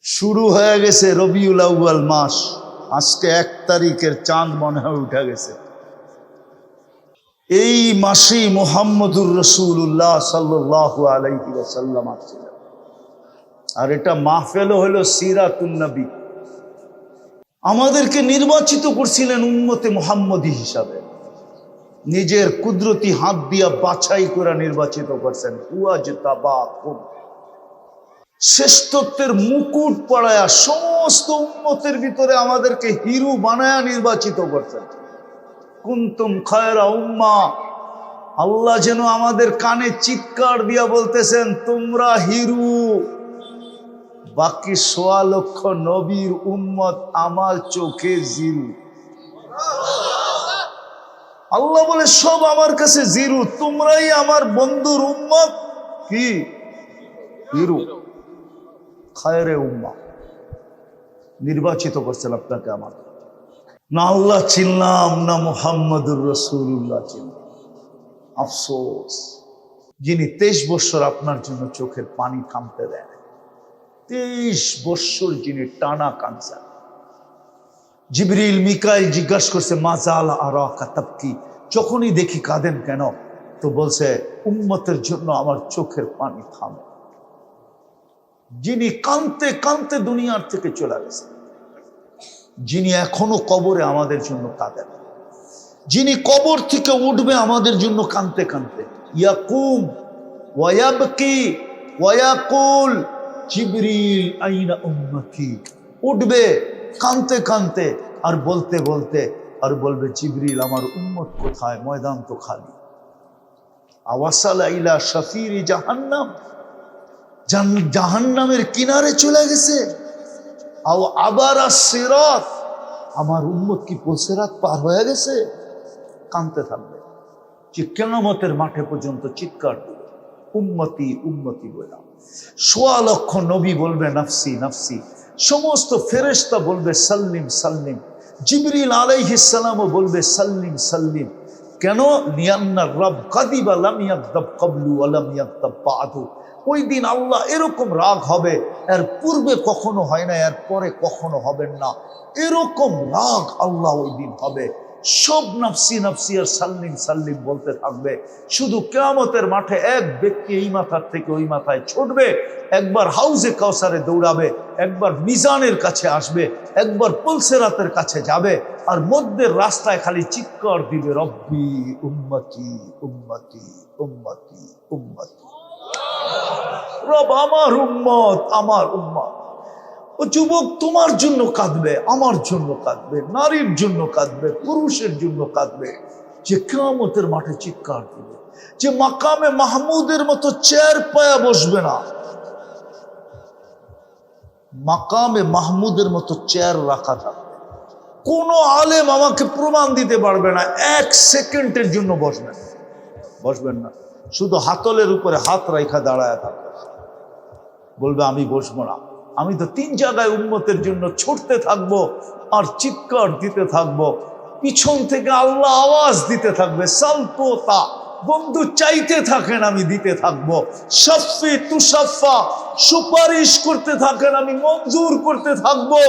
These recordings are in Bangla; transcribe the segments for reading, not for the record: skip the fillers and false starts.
শুরু হয়ে গেছে রবিউল আউয়াল মাস। আজকে 1 তারিখের চাঁদ মনে হয় উঠে গেছে। এই মাসেই মুহাম্মদুর রাসূলুল্লাহ সাল্লাল্লাহু আলাইহি ওয়াসাল্লাম আসছিলেন। আর এটা মাহফিল হলো সিরাতুন নবী। আমাদেরকে নির্বাচিত করছিলেন উম্মতে মুহাম্মদী হিসাবে। নিজের কুদরতি হাত দিয়া বাছাই করে নির্বাচিত করছেন। ওয়াজতাবাকুম, শ্রেষ্ঠত্বের মুকুট পরায়া সমস্ত উম্মতের ভিতরে আমাদেরকে হিরো বানায়া নির্বাচিত করছেন। কুনতুম খায়রা উম্মাহ, আল্লাহ যেন আমাদের কানে চিৎকার দিয়া বলতেছেন তোমরা হিরো। বাকি ১৬ লক্ষ নবীর উম্মত আমার চোখে জিরো। আল্লাহ বলে সব আমার কাছে জিরো, তোমরাই আমার বন্ধুর উম্মত কি হিরো, খায়রে উম্মাহ। নির্বাচিত করছেন আপনাকে আমার। না আল্লাহ চিনলাম, না মুহাম্মদুর রাসূলুল্লাহ চিনলাম। আফসোস, যিনি 23 বছর আপনার জন্য চোখের পানি থামতে দেন, 23 বছর যিনি টানা কাঁদছেন। জিবরিল মিকাইল জিজ্ঞাসা করছে মাজাল আরাকা তাবকি, যখনই দেখি কাঁদেন কেন? তো বলছে উম্মতের জন্য আমার চোখের পানি থামে। যিনি কাঁদতে কাঁদতে দুনিয়ার থেকে চলে গেছে, যিনি এখনো কবরে আমাদের জন্য কাঁদেন, যিনি কবর থেকে উঠবে আমাদের জন্য কাঁদতে কাঁদতে। ইয়াকুম ওয়ায়াবকি ওয়ায়াকুল জিবরিল আইনা উম্মতি, উঠবে কাঁদতে কাঁদতে আর বলতে বলতে আর বলবে জিবরিল আমার উম্মত কোথায়, ময়দান তো খালি। আওয়াসালা ইলা শাফিরি জাহান্নাম, জাহান্নামের কিনারে চলে গেছে। আও আবারা সিরাত, আমার উম্মত কি পুলসিরাত পার হয়ে গেছে? কাঁদতে থাকবে, যে কিয়ামতের মাঠে পর্যন্ত চিৎকার দিবে উম্মতি উম্মতি বলে। ১৬ লক্ষ নবী বলবে নাফসি নাফসি, সমস্ত ফেরেশতা বলবে সাল্লিম সাল্লিম, জিবরিল আলাইহিস সালামও বলবে সাল্লিম সাল্লিম। কেন? লিয়ান্না রব কাদিবা লাম ইয়াকদাব ক্বাবলু ওয়া লাম ইয়াকদাব বাদু। ওই দিন আল্লাহ এরকম রাগ হবে, এর পূর্বে কখনো হয় না, এর পরে কখনো হবেন না। এরকম রাগ আল্লাহ ওই দিন হবে। সব নাফসি নাফসি আর সাল্লিম সাল্লিম বলতে থাকবে। শুধু কিয়ামতের মাঠে এক ব্যক্তি এই মাথার থেকে ওই মাথায় ছুটবে, একবার হাউজে কাউসারে দৌড়াবে, একবার মিজানের কাছে আসবে, একবার পুলসিরাতের কাছে যাবে, আর মধ্যের রাস্তায় খালি চিৎকার দিবে রব্বি উম্মতি উম্মতি উম্মতি উম্মতি। রব আমার উম্মত আমার উম্মত। ও যুবক তোমার জন্য কাঁদবে, আমার জন্য কাঁদবে, নারীর জন্য কাঁদবে, পুরুষের জন্য কাঁদবে, যে কিয়ামতের মাঠে চিৎকার দিবে, যে মাকামে মাহমুদের মতো চেয়ার পায়া বসবে না। মাকামে মাহমুদের মতো চেয়ার রাখা থাকবে। কোন আলেম আমাকে প্রমাণ দিতে পারবে না 1 সেকেন্ডের জন্য বসবেন বসবেন না। শুধু হাতলের উপরে হাত রাখা দাঁড়ায় থাকবে, বলবে আমি বসবো না। আমি তো 3 জায়গায় উম্মতের জন্য ছুটতে থাকবো আর চিৎকার দিতে থাকবো। পিছন থেকে আল্লাহ আওয়াজ দিতে থাকবে সালতোতা, বন্ধু চাইতে থাকেন আমি দিতে থাকবো। শাফি তুশাফা, সুপারিশ করতে থাকেন আমি মঞ্জুর করতে থাকবো।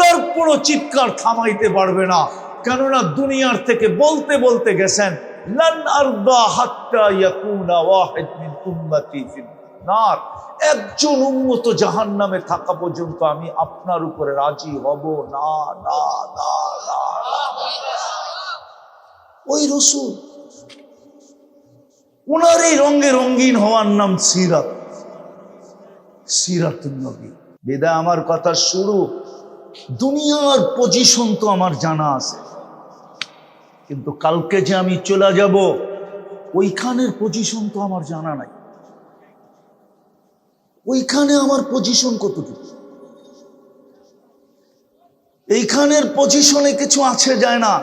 তারপরও চিৎকার থামাইতে পারবে না, কেননা দুনিয়ার থেকে বলতে বলতে গেছেন লান আরদা হাত্তা ইয়াকুনা ওয়াহিদ মিন উম্মতি ফিন নার, একজন উম্মত জাহান্নামে থাকা পর্যন্ত আমি আপনার উপরে রাজি হব না না না না। ওই রাসূল, ওনার এই রঙে রঙিন হওয়ার নাম সিরাত, সিরাতুন নবী। বিদায় আমার কথা শুরু। দুনিয়ার পজিশন তো আমার জানা আছে, কিন্তু কালকে যে আমি চলে যাব ওইখানের পজিশন তো আমার জানা নাই। ওইখানে আমার পজিশন কতটুকু? এইখানের পজিশনে কিছু আছে যায় না।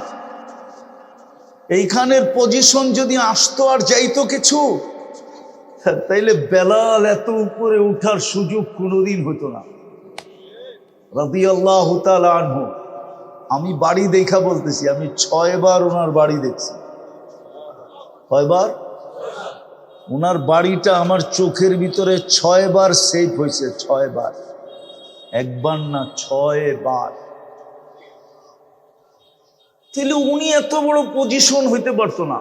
এইখানের পজিশন যদি আসতো আর যাইতো কিছু, তাইলে বেলাল এত উপরে উঠার সুযোগ কোনোদিন হতো না। রাদিয়াল্লাহু তাআলা আনহু, আমি বাড়ি দেখা বলতেছি, আমি 6 বার ওনার বাড়ি দেখছি। কয়বার? ওনার বাড়িটা আমার চোখের ভিতরে 6 বার সেভ হয়েছে, 6 বার। একবার না 6 বার। তাহলে উনি এত বড় পজিশন হইতে পারতো না?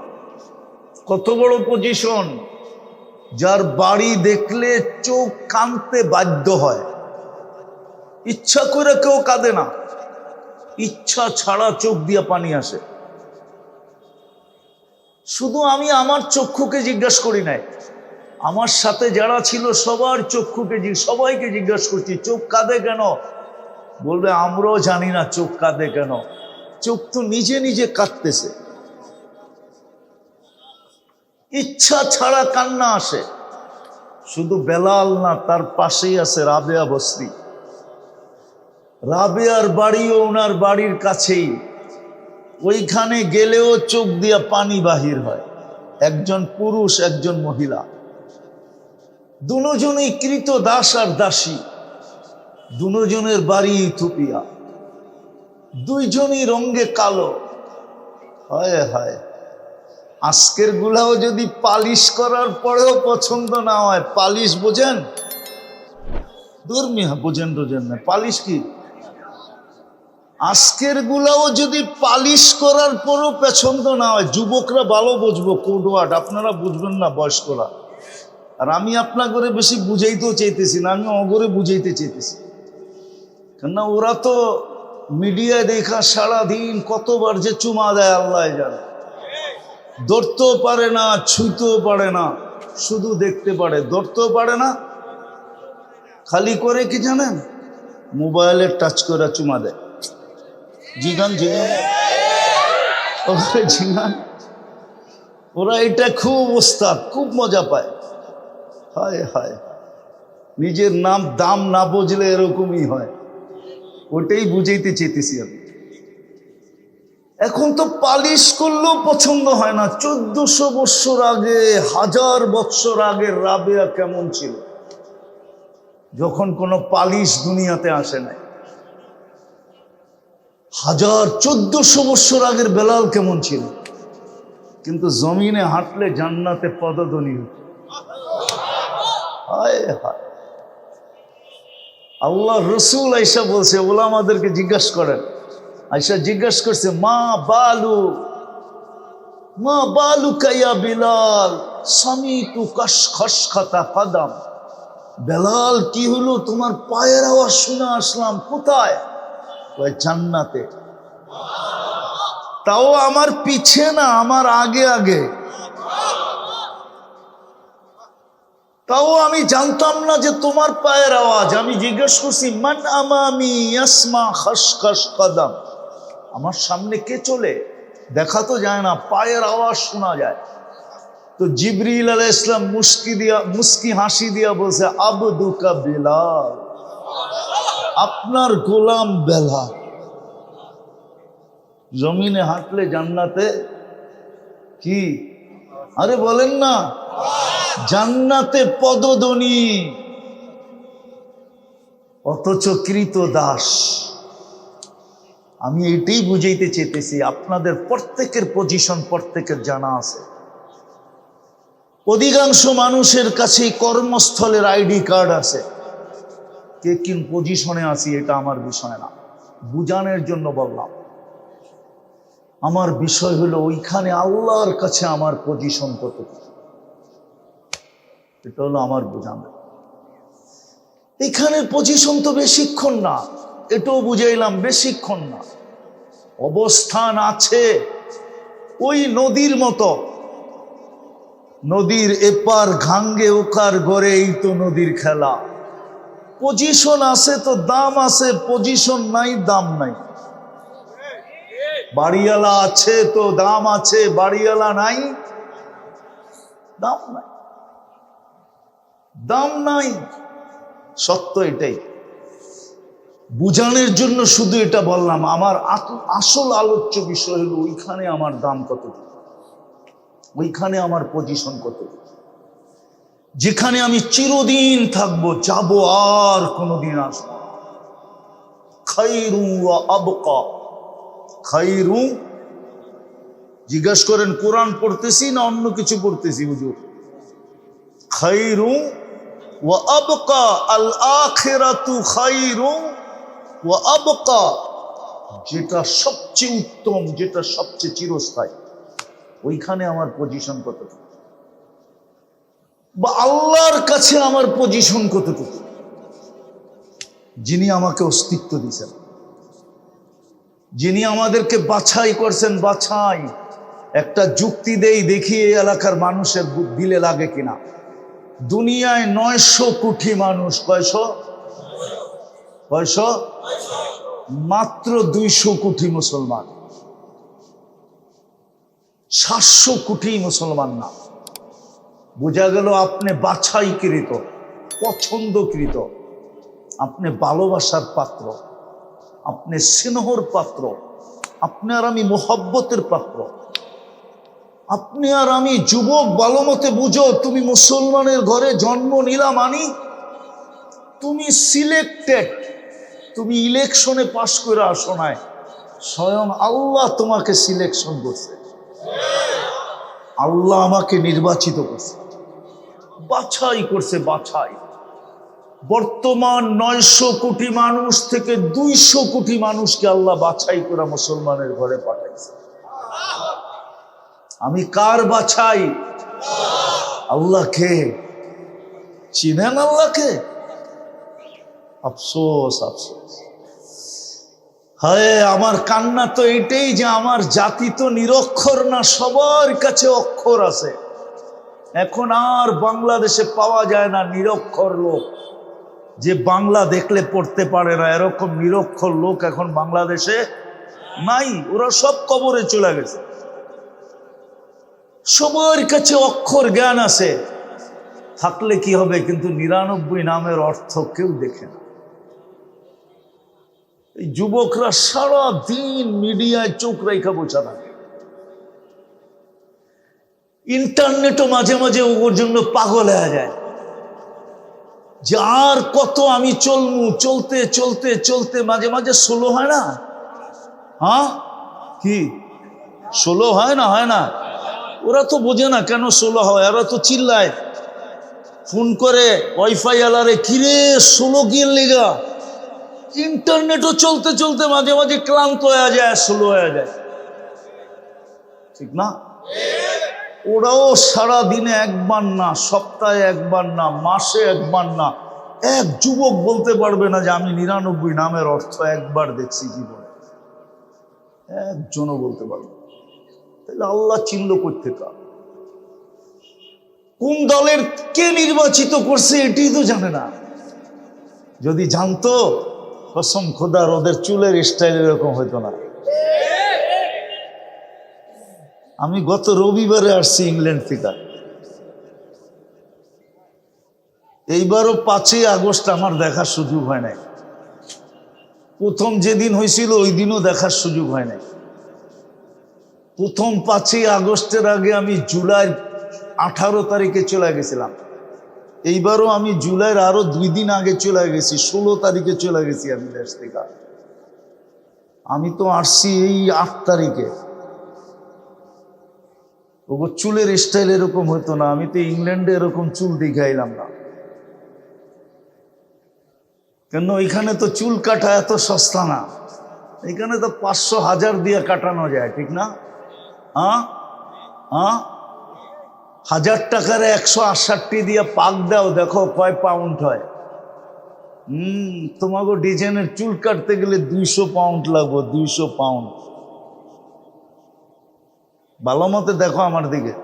কত বড় পজিশন, যার বাড়ি দেখলে চোখ কাঁদতে বাধ্য হয়। ইচ্ছা করে কেউ কাঁদে না, ইচ্ছা ছাড়া চোখ দিয়া পানি আসে। শুধু আমি আমার চক্ষুকে জিজ্ঞাসা করি নাই, আমার সাথে যারা ছিল সবার চক্ষুকে, সবাইকে জিজ্ঞাসা করছি চোখ কাঁদে কেন? বলবে আমরাও জানি না চোখ কাঁদে কেন, চোখ তো নিজে নিজে কাঁদতেছে। ইচ্ছা ছাড়া কান্না আসে। শুধু বেলাল না, তার পাশেই আছে রাবেয়া বসরি। রাবেয়ার বাড়িও ওনার বাড়ির কাছেই। ওইখানে গেলেও চোখ দিয়া পানি বাহির হয়। একজন পুরুষ, একজন মহিলা, দুজনেই কৃত দাস আর দাসী। দুজনের বাড়ি ইথিওপিয়া, দুইজনই রঙে কালো। হায় হায়, আজকের গুলাও যদি পালিশ করার পরেও পছন্দ না হয়, পালিশ বোঝেন? দুর্মিহা বোঝেন না পালিশ কি? আজকের গুলাও যদি পালিশ করার পরও পছন্দ না হয়, যুবকরা ভালো বুঝবো, কোডওয়ার্ড আপনারা বুঝবেন না বয়স্করা। আর আমি আপনার করে বেশি বুঝাইতেও চাইতেছি না, আমি অগরে বুঝাইতে চাইতেছি। কেননা ওরা তো মিডিয়ায় দেখা সারাদিন কতবার যে চুমা দেয় আল্লাহ জানে। ধরতেও পারে না, ছুঁতেও পারে না, শুধু দেখতে পারে, ধরতেও পারে না। খালি করে কি জানেন, মোবাইলে টাচ করে চুমা দেয়। জিগান জিগান ওরে জিগান, ওরা এটা খুব ওস্তাদ, খুব মজা পায়। হায় হায়, নিজের নাম দাম না বুঝলে এরকমই হয়। ওটাই বুঝাইতে চেয়েছি আমি। এখন তো পালিশ করলেও পছন্দ হয় না। 1400 বৎসর আগে, 1000 বৎসর আগের রাবেয়া কেমন ছিল, যখন কোনো পালিশ দুনিয়াতে আসে নাই। 1400 বৎসর আগের বেলাল কেমন ছিল, কিন্তু জমিনে হাঁটলে জান্নাতে পদধ্বনি হতো। হায় হায়, আল্লাহ রসুল আয়েশা বলছে, ওলামাদেরকে জিজ্ঞাসা করেন, আয়েশা জিজ্ঞাসা করছে, মা বালু কাইয়া বিলাল সামিতু খসখতা কদম। বেলাল কি হলো, তোমার পায়ের আওয়াজ শুনে আসলাম। কোথায়? জান্নাতে। তাও আমার পিছে না, আমার আগে আগে। তাও আমি জানতাম না যে তোমার পায়ের আওয়াজ। আমি জিজ্ঞেস করছি, মান আমামি ইয়াসমা খসখস কদম, আমার সামনে কে চলে? দেখা তো যায় না, পায়ের আওয়াজ শোনা যায়। তো জিবরিল আলাইহিস সালাম মুস্কি হাসি দিয়া বলছে, আবদুকা বিলাল, আপনার গোলাম বেলাল। জমিনে হাঁটলে জান্নাতে কি? আরে বলেন না, জান্নাতে পদধ্বনি, অথচ কৃত দাস। আমি এটাই বুঝাইতে চেয়েছি, আপনাদের প্রত্যেকের পজিশন প্রত্যেকের জানা আছে। অধিকাংশ মানুষের কাছে কর্মস্থলের আইডি কার্ড আছে, কে কোন পজিশনে আছি এটা আমার বিষয় না, বুঝানোর জন্য বললাম। আমার বিষয় হলো ওইখানে আল্লাহর কাছে আমার পজিশন কত, এটা হলো আমার বোঝানো। এখানের পজিশন তো বেশিক্ষণ না, এটাও বুঝাইলাম বেশিক্ষণ না। অবস্থান আছে ওই নদীর মতো, নদীর এপার ঘাঙ্গে ওকার গড়ে, এই তো নদীর খেলা। পজিশন আছে তো দাম আছে, পজিশন নাই দাম নাই। বাড়িওয়ালা আছে তো দাম আছে, বাড়িওয়ালা নাই দাম নাই, দাম নাই। সত্য এটাই। বুঝানোর জন্য শুধু এটা বললাম। আমার আসল আলোচ্য বিষয় হলো ওইখানে আমার দাম কত, ওইখানে আমার পজিশন কত, যেখানে আমি চিরদিন থাকবো, যাব আর কোনোদিন আসবো। খায়রু ওয়া আবকা, খায়রু। জিজ্ঞাসা করেন কোরআন পড়তেছি না অন্য কিছু পড়তেছি হুজুর? খায়রু ওয়া আবকা, আল আখিরাতু খায়রুন ওয়া আবকা, যেটা সবচেয়ে উত্তম, যেটা সবচেয়ে চিরস্থায়ী, ওইখানে আমার পজিশন কতটুকু, বা আল্লাহর কাছে আমার পজিশন কতটুকু, যিনি আমাকে অস্তিত্ব দিয়েছেন, যিনি আমাদেরকে বাছাই করছেন। বাছাই একটা যুক্তি দেই, দেখি এই এলাকার মানুষের দিলে লাগে কিনা। দুনিয়ায় 900 কোটি মানুষ, কয়শো? মাত্র 200 কোটি মুসলমান, 700 কোটি মুসলমান না। বোঝা গেল আপনি বাছাইকৃত, পছন্দকৃত, আপনি ভালোবাসার পাত্র, আপনি স্নেহর পাত্র, আপনি আর আমি মোহব্বতের পাত্র। আপনি আর আমি, যুবক ভালো মতে বুঝো, তুমি মুসলমানের ঘরে জন্ম নিলা মানি তুমি সিলেক্টেড, তুমি ইলেকশনে পাশ করে আসো নাই, স্বয়ং আল্লাহ তোমাকে সিলেকশন করছে, আল্লাহ আমাকে নির্বাচিত করছে, বাছাই করছে, বাছাই। বর্তমান 900 কোটি মানুষ থেকে 200 কোটি মানুষকে আল্লাহ বাছাই করে মুসলমানের ঘরে পাঠাইছে। আমি কার বাছাই? আল্লাহকে। চিনেন আল্লাহকে? আফসোস, আফসোস। হায়, আমার কান্না তো এটাই যে আমার জাতি তো নিরক্ষর না, সবার কাছে অক্ষর আছে। এখন আর বাংলাদেশে পাওয়া যায় না নিরক্ষর লোক, যে বাংলা দেখলে পড়তে পারে না, এরকম নিরক্ষর লোক এখন বাংলাদেশে নাই। ওরা সব কবরে চলে গেছে। সবার কাছে অক্ষর জ্ঞান আছে, থাকলে কি হবে, কিন্তু 99 নামের অর্থ কেউ দেখে না। এই যুবকরা সারা দিন মিডিয়ায় চোখ রেখা বসে থাকে, ইন্টারনেটও মাঝে মাঝে ওর জন্য পাগল হয়ে যায় যে আর কত আমি চলমু, চলতে চলতে চলতে মাঝে মাঝে স্লো হয় না? হ্যাঁ, কি স্লো হয় না? হয় না? ওরা তো বোঝে না কেন স্লো হয়, ওরা তো চিল্লায়, ফোন করে ওয়াইফাই আলারে, কিরে স্লো কি লেগা? ইন্টারনেটও চলতে চলতে মাঝে মাঝে ক্লান্ত হয়ে যায়, স্লো হয়ে যায়, ঠিক না? ওরাও সারা দিনে একবার না, সপ্তাহে একবার না, মাসে একবার না, এক যুবক বলতে পারবে না যে আমি 99 নামের অর্থ একবার দেখছি জীবনে, একজনও বলতে পারবে। তাহলে আল্লাহ চিনল কোত্থেকে, কোন দলের কে নির্বাচিত করছে এটাই তো জানে না। যদি জানতো, কসম খোদার, ওদের চুলের স্টাইল এরকম হইতো না। আমি গত রবিবারে আসছি ইংল্যান্ড থেকে, এইবারও 5ই আগস্ট আমার দেখার সুযোগ হয় নাই। প্রথম যেদিন হয়েছিল ওই দিনও দেখার সুযোগ হয় নাই। প্রথম 5ই আগস্টের আগে আমি জুলাই 18 তারিখে চলে গেছিলাম। এইবারও আমি জুলাইয়ের আরো 2 দিন আগে চলে গেছি, 16 তারিখে চলে গেছি আমি দেশ থেকে। আমি তো আসছি এই 8 তারিখে। ওগো চুলের স্টাইল এরকম হতো না, আমি তো ইংল্যান্ডে এরকম চুল দেখাইলাম না। কেন, এখানে তো চুল কাটা এত সস্তা না, এখানে তো 500-1000 দিয়ে কাটানো যায়, ঠিক না? হ্যাঁ হ্যাঁ, 1000 টাকার 168 দিয়ে পাক দাও, দেখো কয় পাউন্ড হয়। তোমাকে ডিজাইনের চুল কাটতে গেলে 200 পাউন্ড লাগবে, 200 পাউন্ড। ভালো মতে দেখো আমার দিকে।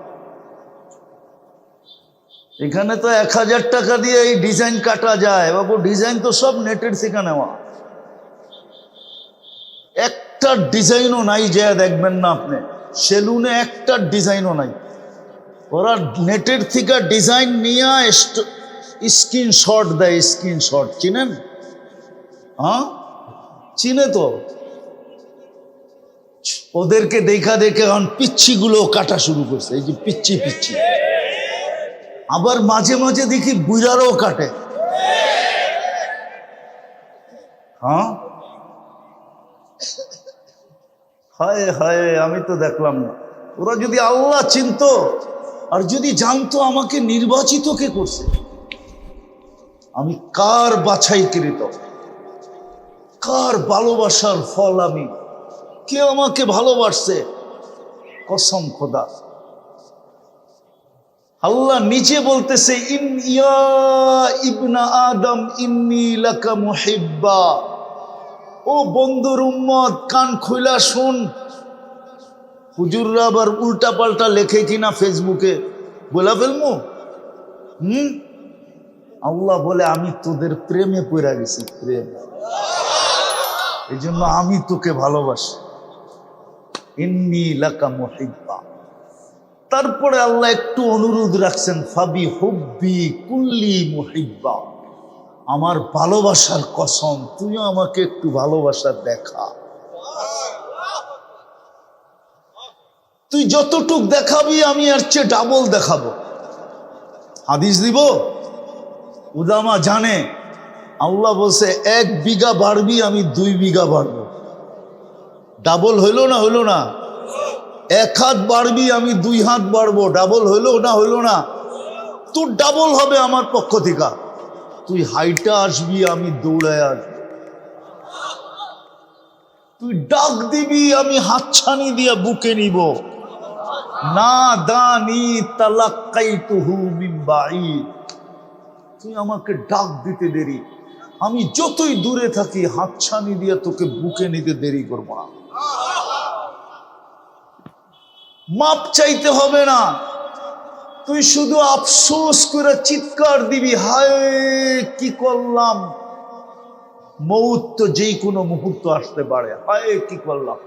এখানে তো 1000 টাকা দিয়ে এই ডিজাইন কাটা যায় বাবু। ডিজাইন তো সব নেটের থেকে নেওয়া, একটা ডিজাইনও নাই যে দেখবেন না আপনি সেলুনে, একটা ডিজাইনও নাই। ওরা নেটের থেকে ডিজাইন নিয়ে স্ক্রিনশট দেয়, স্ক্রিনশট। চিনেন? হ্যাঁ, চিনে তো। ওদেরকে দেখা দেখে এখন পিচ্ছিগুলো কাটা শুরু করছে, এই যে পিচ্ছি পিচ্ছি। আবার মাঝে মাঝে দেখি বুইরারও কাটে। হ্যাঁ, হায় হায়, আমি তো দেখলাম না। ওরা যদি আল্লাহ চিনতো আর যদি জানতো আমাকে নির্বাচিত কে করছে, আমি কার বাছাইকৃত, কার ভালোবাসার ফল আমি, কে আমাকে ভালোবাসছে। কসম খোদা, আল্লাহ নিজে বলতেছে, ইয়া ইবনা আদম ইন্নী লাকা মুহিব্বা। ও বন্ধুর উম্মত, কান খুইলা শুন। হুজুররা আবার উল্টা পাল্টা লেখে কিনা ফেসবুকে, বলা ফেলমু। আল্লাহ বলে, আমি তোদের প্রেমে পড়ে গেছি, প্রেম। এই জন্য আমি তোকে ভালোবাসি। ইন্নী লাকা মুহিব্বা। তারপরে আল্লাহ একটু অনুরোধ রাখছেন, ফাবি হুব্বি কুল্লি মুহিব্বা। আমার ভালোবাসার কসম, তুইও আমাকে একটু ভালোবাসা দেখা। তুই যতটুক দেখাবি আমি এর চেয়ে ডাবল দেখাবো। হাদিস দিব, উলামা জানে, আল্লাহ বলছে 1 বিঘা বাড়বি, আমি 2 বিঘা বাড়বো। ডাবল হইলো না? হইলো না? 1 হাত বাড়বি, আমি 2 হাত বাড়বো। ডাবল হইলো না? হইলো না? তোর ডাবল হবে আমার পক্ষ থেকে। তুই হাইটা আসবি, আমি দৌড়ায় আসবো। তুই ডাক দিবি, আমি হাতছানি দিয়ে বুকে নিব। না দানি তালাক্কাইতুহু মিন বাঈদ। তুই আমাকে ডাক দিতে দেরি, আমি যতই দূরে থাকি হাতছানি দিয়ে তোকে বুকে নিতে দেরি করব না। মাপ চাইতে হবে না, তুই শুধু আফসোস করে চিৎকার দিবি, হায় কি করলাম। মৌত তো যেই কোনো মুহূর্ত আসতে পারে, হায় কি করলাম।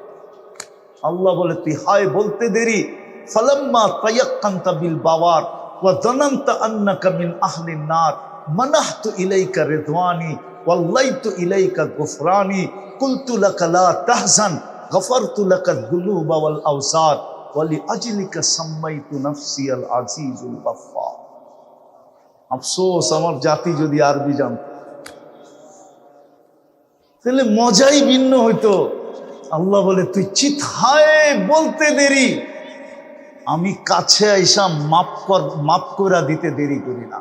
আল্লাহ বলে, তুই হায় বলতে দেরি। ফালাম্মা তায়াক্কানতা বিল বাওয়ার ওয়া যানানতা আন্নাকা মিন আহলিন নার মানাহতু ইলাইকা রিদওয়ানি ওয়াল্লাইতু ইলাইকা গুফরানি কুলতু লাকা লা তাহজান গফারতু লাকা যুনুবা ওয়াল আওসার ওয়ালি আজলিকা সাম্মাইতু নাফসি আল আজিজুল গফফার। আফসোস, আমার জাতি যদি আরবি জানত তাহলে মজাই ভিন্ন হইতো। আল্লাহ বলে, তুই চিৎহায় বলতে দেরি, আমি কাছে আইসা মাপ করা দিতে দেরি করি না,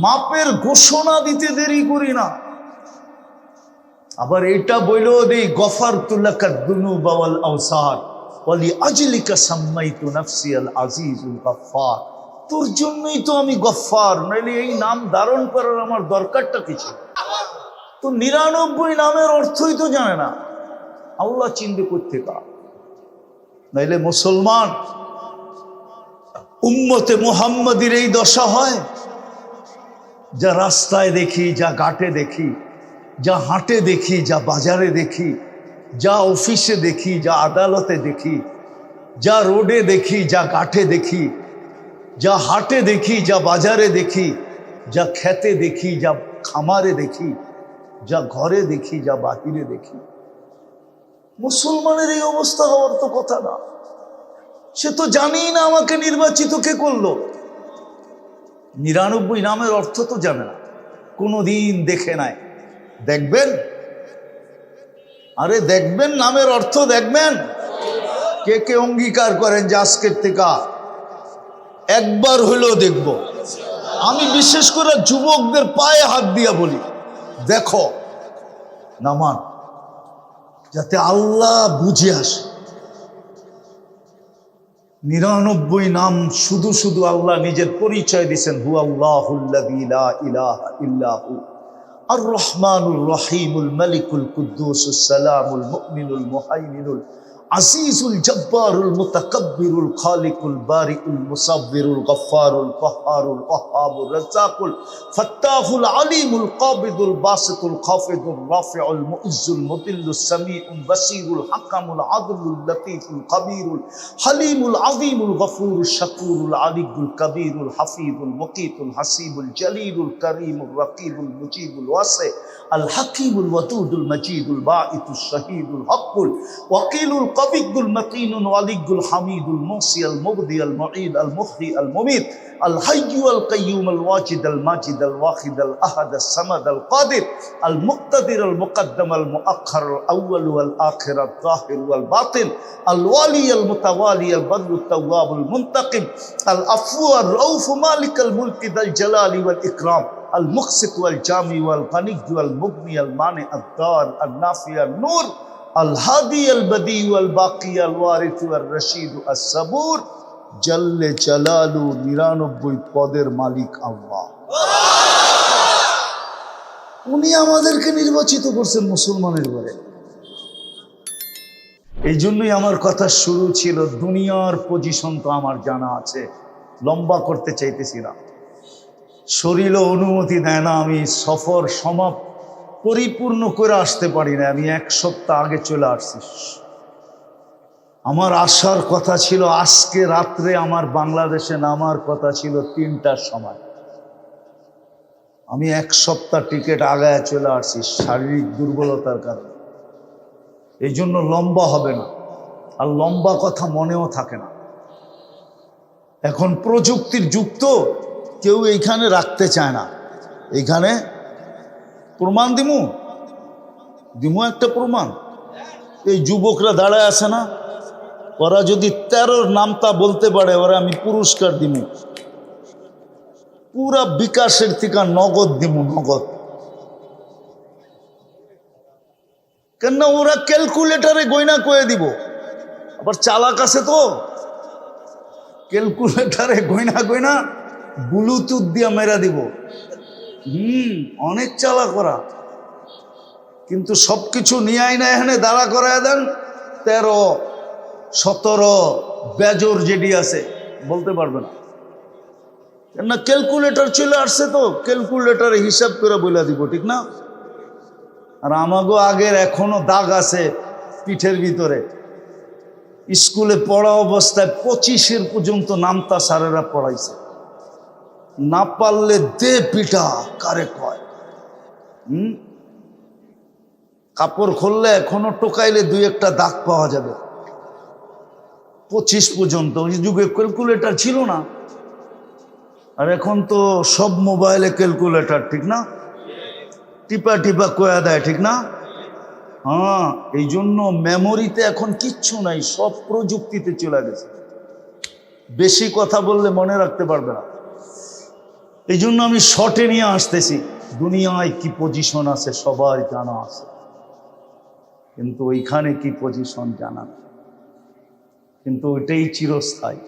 মাপের ঘোষণা দিতে দেরি করি না। আবার এটা বইলেও দেই, গফারতু লাকা যুনুবা ওয়াল আওসার ওয়ালি আজলিকা সাম্মাইতু নাফসি আল আজিজুল গফফার। তোর জন্যই তো আমি গফফার, নাইলে এই নাম ধারণ করার আমার দরকারটা কি ছিল? তো 99 নামের অর্থই তো জানে না, আল্লাহ চিনবে কোত্থেকে? নাইলে মুসলমান উম্মতে মুহাম্মাদির এই দশা হয়। যা রাস্তায় দেখি, যা ঘাটে দেখি, যা হাটে দেখি, যা বাজারে দেখি, যা অফিসে দেখি, যা আদালতে দেখি, যা রোডে দেখি, যা ঘাটে দেখি, যা হাটে দেখি, যা বাজারে দেখি, যা খেতে দেখি, যা খামারে দেখি, যা ঘরে দেখি, যা বাহিরে দেখি, মুসলমানের এই অবস্থা হওয়ার তো কথা না। সে তো জানেই না আমাকে নির্বাচিত কে করলো। 99 নামের অর্থ তো জানে না, কোনোদিন দেখে নাই। দেখবেন, আরে দেখবেন, নামের অর্থ দেখবেন। কে কে অঙ্গীকার করেন যে আজকের থেকে একবার হইলেও দেখব? আমি বিশেষ করে যুবকদের পায়ে হাত দিয়া বলি, দেখো নামান, যাতে আল্লাহ বুঝে আসে। 99 নাম শুধু শুধু আল্লাহ নিজের পরিচয় দিয়েছেন, হু আল্লাহুল্লাযী লা ইলাহা ইল্লা হু আর রহমানুর রহিমুল মালিকুল কুদ্দুসুস সালামুল মুমিনুল মুহাইমিনুল আজিজুল জব্বারুল মুতাকাব্বিরুল খালিকুল বারিউল মুসাব্বিরুল গফফারুল কহ্হারুল ওয়াহ্হাবুর রাজ্জাকুল ফাত্তাহুল আলিমুল কাবিদুল বাসিতুল খাফিদুর রাফিউল মুইজ্জুল মুদিল্লুস সামিউল বাসীরুল হাকামুল আদলুল লতীফুল কবীরুল হালিমুল আযীমুল গফুরুশ শাকুরুল আলিয়ুল কবীরুল হাফিজুল মুকীতুল হাসিবুল জলিলুল করিমুর রকিবুল মুজিবুল ওয়াসি আল হাকিমুল ওয়াদুদুল মজিদুল বাঈতুশ শহীদুল হকুল ওয়াকিলুল قبيض المتين ولي الحميد الموصي المبدي المعيد المحيي المميت الحي القيوم الواجد الماجد الواحد الأحد الصمد القادر المقتدر المقدم المؤخر الأول والآخر الظاهر والباطن الوالي المتوالي البر التواب المنتقم العفو الرؤوف مالك الملك ذا الجلال والإكرام আল মুকসিত ওয়াল জামি ওয়াল গানি ওয়াল মুগনি আল মানি আদ-দার আন-নাফি আন-নূর আল হাদি আল বদি ওয়াল বাকি আল ওয়ারিস ওয়াল রশিদ আস-সাবুর জাল্লে জালালু 99 পদের মালিক আল্লাহ। উনি আমাদেরকে নির্বাচিত করছেন মুসলমানের ঘরে। এই জন্যই আমার কথা শুরু ছিল, দুনিয়ার পজিশন তো আমার জানা আছে, লম্বা করতে চাইতেছি না, শরীরও অনুমতি দেয় না, আমি সফর পরিপূর্ণ করে আসতে পারি না, আমি 1 সপ্তাহ আগে চলে আসছি। আমার আসার কথা ছিল আজকে রাত্রে, আমার বাংলাদেশে নামার কথা ছিল 3টার সময়, আমি 1 সপ্তাহ টিকিট আগায় চলে আসছি শারীরিক দুর্বলতার কারণে। এই জন্য লম্বা হবে না, আর লম্বা কথা মনেও থাকে না। এখন প্রযুক্তির যুগ তো, কেউ এইখানে রাখতে চায় না। এইখানে প্রমাণ দিমু একটা প্রমাণ, এই যুবকরা দাঁড়ায় আছে না, ওরা যদি 13 নামটা বলতে পারে, ওরা আমি পুরস্কার দিমু, পুরা বিকাশের থেকে নগদ দিমু, নগদ। কেন ওরা ক্যালকুলেটারে গয়না কয়ে দিব, আবার চালাক আছে তো, ক্যালকুলেটারে গয়না ব্লুটুথ দিয়া মেরা দিব। অনেক চালাক করা, কিন্তু সবকিছু নিয়ে আইনা এখানে দাঁড়া করায় দেন, 13 17 বেজর যেটি আছে বলতে পারবে না, কেননা ক্যালকুলেটর চলে আসছে তো, ক্যালকুলেটরে হিসাব করে বলে দিব, ঠিক না? আর আমাগো আগের এখনো দাগ আছে পিঠের ভিতরে, স্কুলে পড়া অবস্থায় 25 পর্যন্ত নামতা স্যারেরা পড়াইছে, না পারলে দে পিঠা কারে কয়। কাপড় খুললে এখনো টোকাইলে 2-1টা দাগ পাওয়া যাবে। 25 পর্যন্ত, ওই যুগে ক্যালকুলেটর ছিল না, আর এখন তো সব মোবাইলে ক্যালকুলেটর, ঠিক না? টিপা টিপা কয়া দেয়, ঠিক না? হ্যাঁ, এই জন্য মেমোরিতে এখন কিচ্ছু নাই, সব প্রযুক্তিতে চলে গেছে। বেশি কথা বললে মনে রাখতে পারবে না, এই জন্য আমি শর্টে নিয়ে আসতেছি। দুনিয়ায় কি পজিশন আছে সবার জানা আছে, কিন্তু ওইখানে কি পজিশন জানা না, কিন্তু ওইটাই চিরস্থায়ী,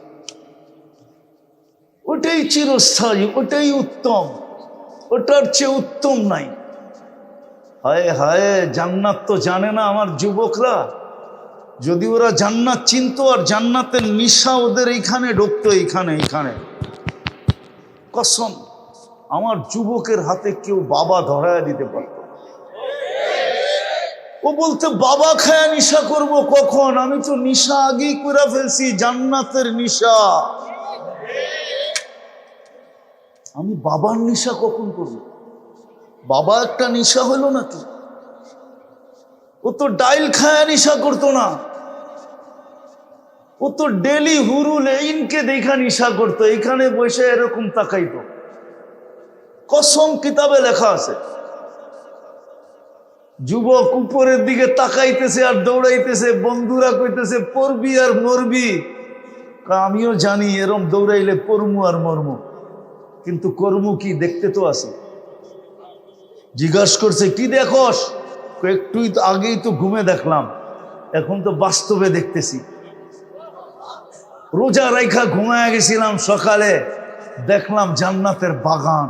ওটাই চিরস্থায়ী, ওটাই উত্তম, ওটার চেয়ে উত্তম নাই। হায় হায়, জান্নাত তো জানে না আমার যুবকরা, যদি ওরা জান্নাত চিনতো, আর জান্নাতের নিশা ওদের এইখানে ঢুকতো, এইখানে কসম, আমার যুবকের হাতে কেউ বাবা ধরায় দিতে পারত। ও বলতে বাবা খায়া নিশা করব কখন, আমি তো নিশা আগেই করে ফেলছি, জান্নাতের নিশা, আমি বাবার নিশা কখন করব? বাবা একটা নিশা হলো নাকি? ও তো ডাইল খায়া নিশা করতো না, ও তো ডেলি হুরুল এইনকে দেখা নিশা করতো, এখানে বসে এরকম তাকাইতো, কসম কিতাবে লেখা আছে। যুবক উপরের দিকে তাকাইতেছে আর দৌড়াইতেছে, বন্ধুরা কইতেছে পড়বি আর মরবি, আমিও জানি এরম দৌড়াইলে পড়মু আর মরমু, কিন্তু কর্ম কি দেখতে তো আছে। জিজ্ঞাসা করছে কি দেখোস, একটুই তো আগেই তো ঘুমে দেখলাম, এখন তো বাস্তবে দেখতেছি। রোজা রাইখা ঘুমায় গেছিলাম, সকালে দেখলাম জান্নাতের বাগান,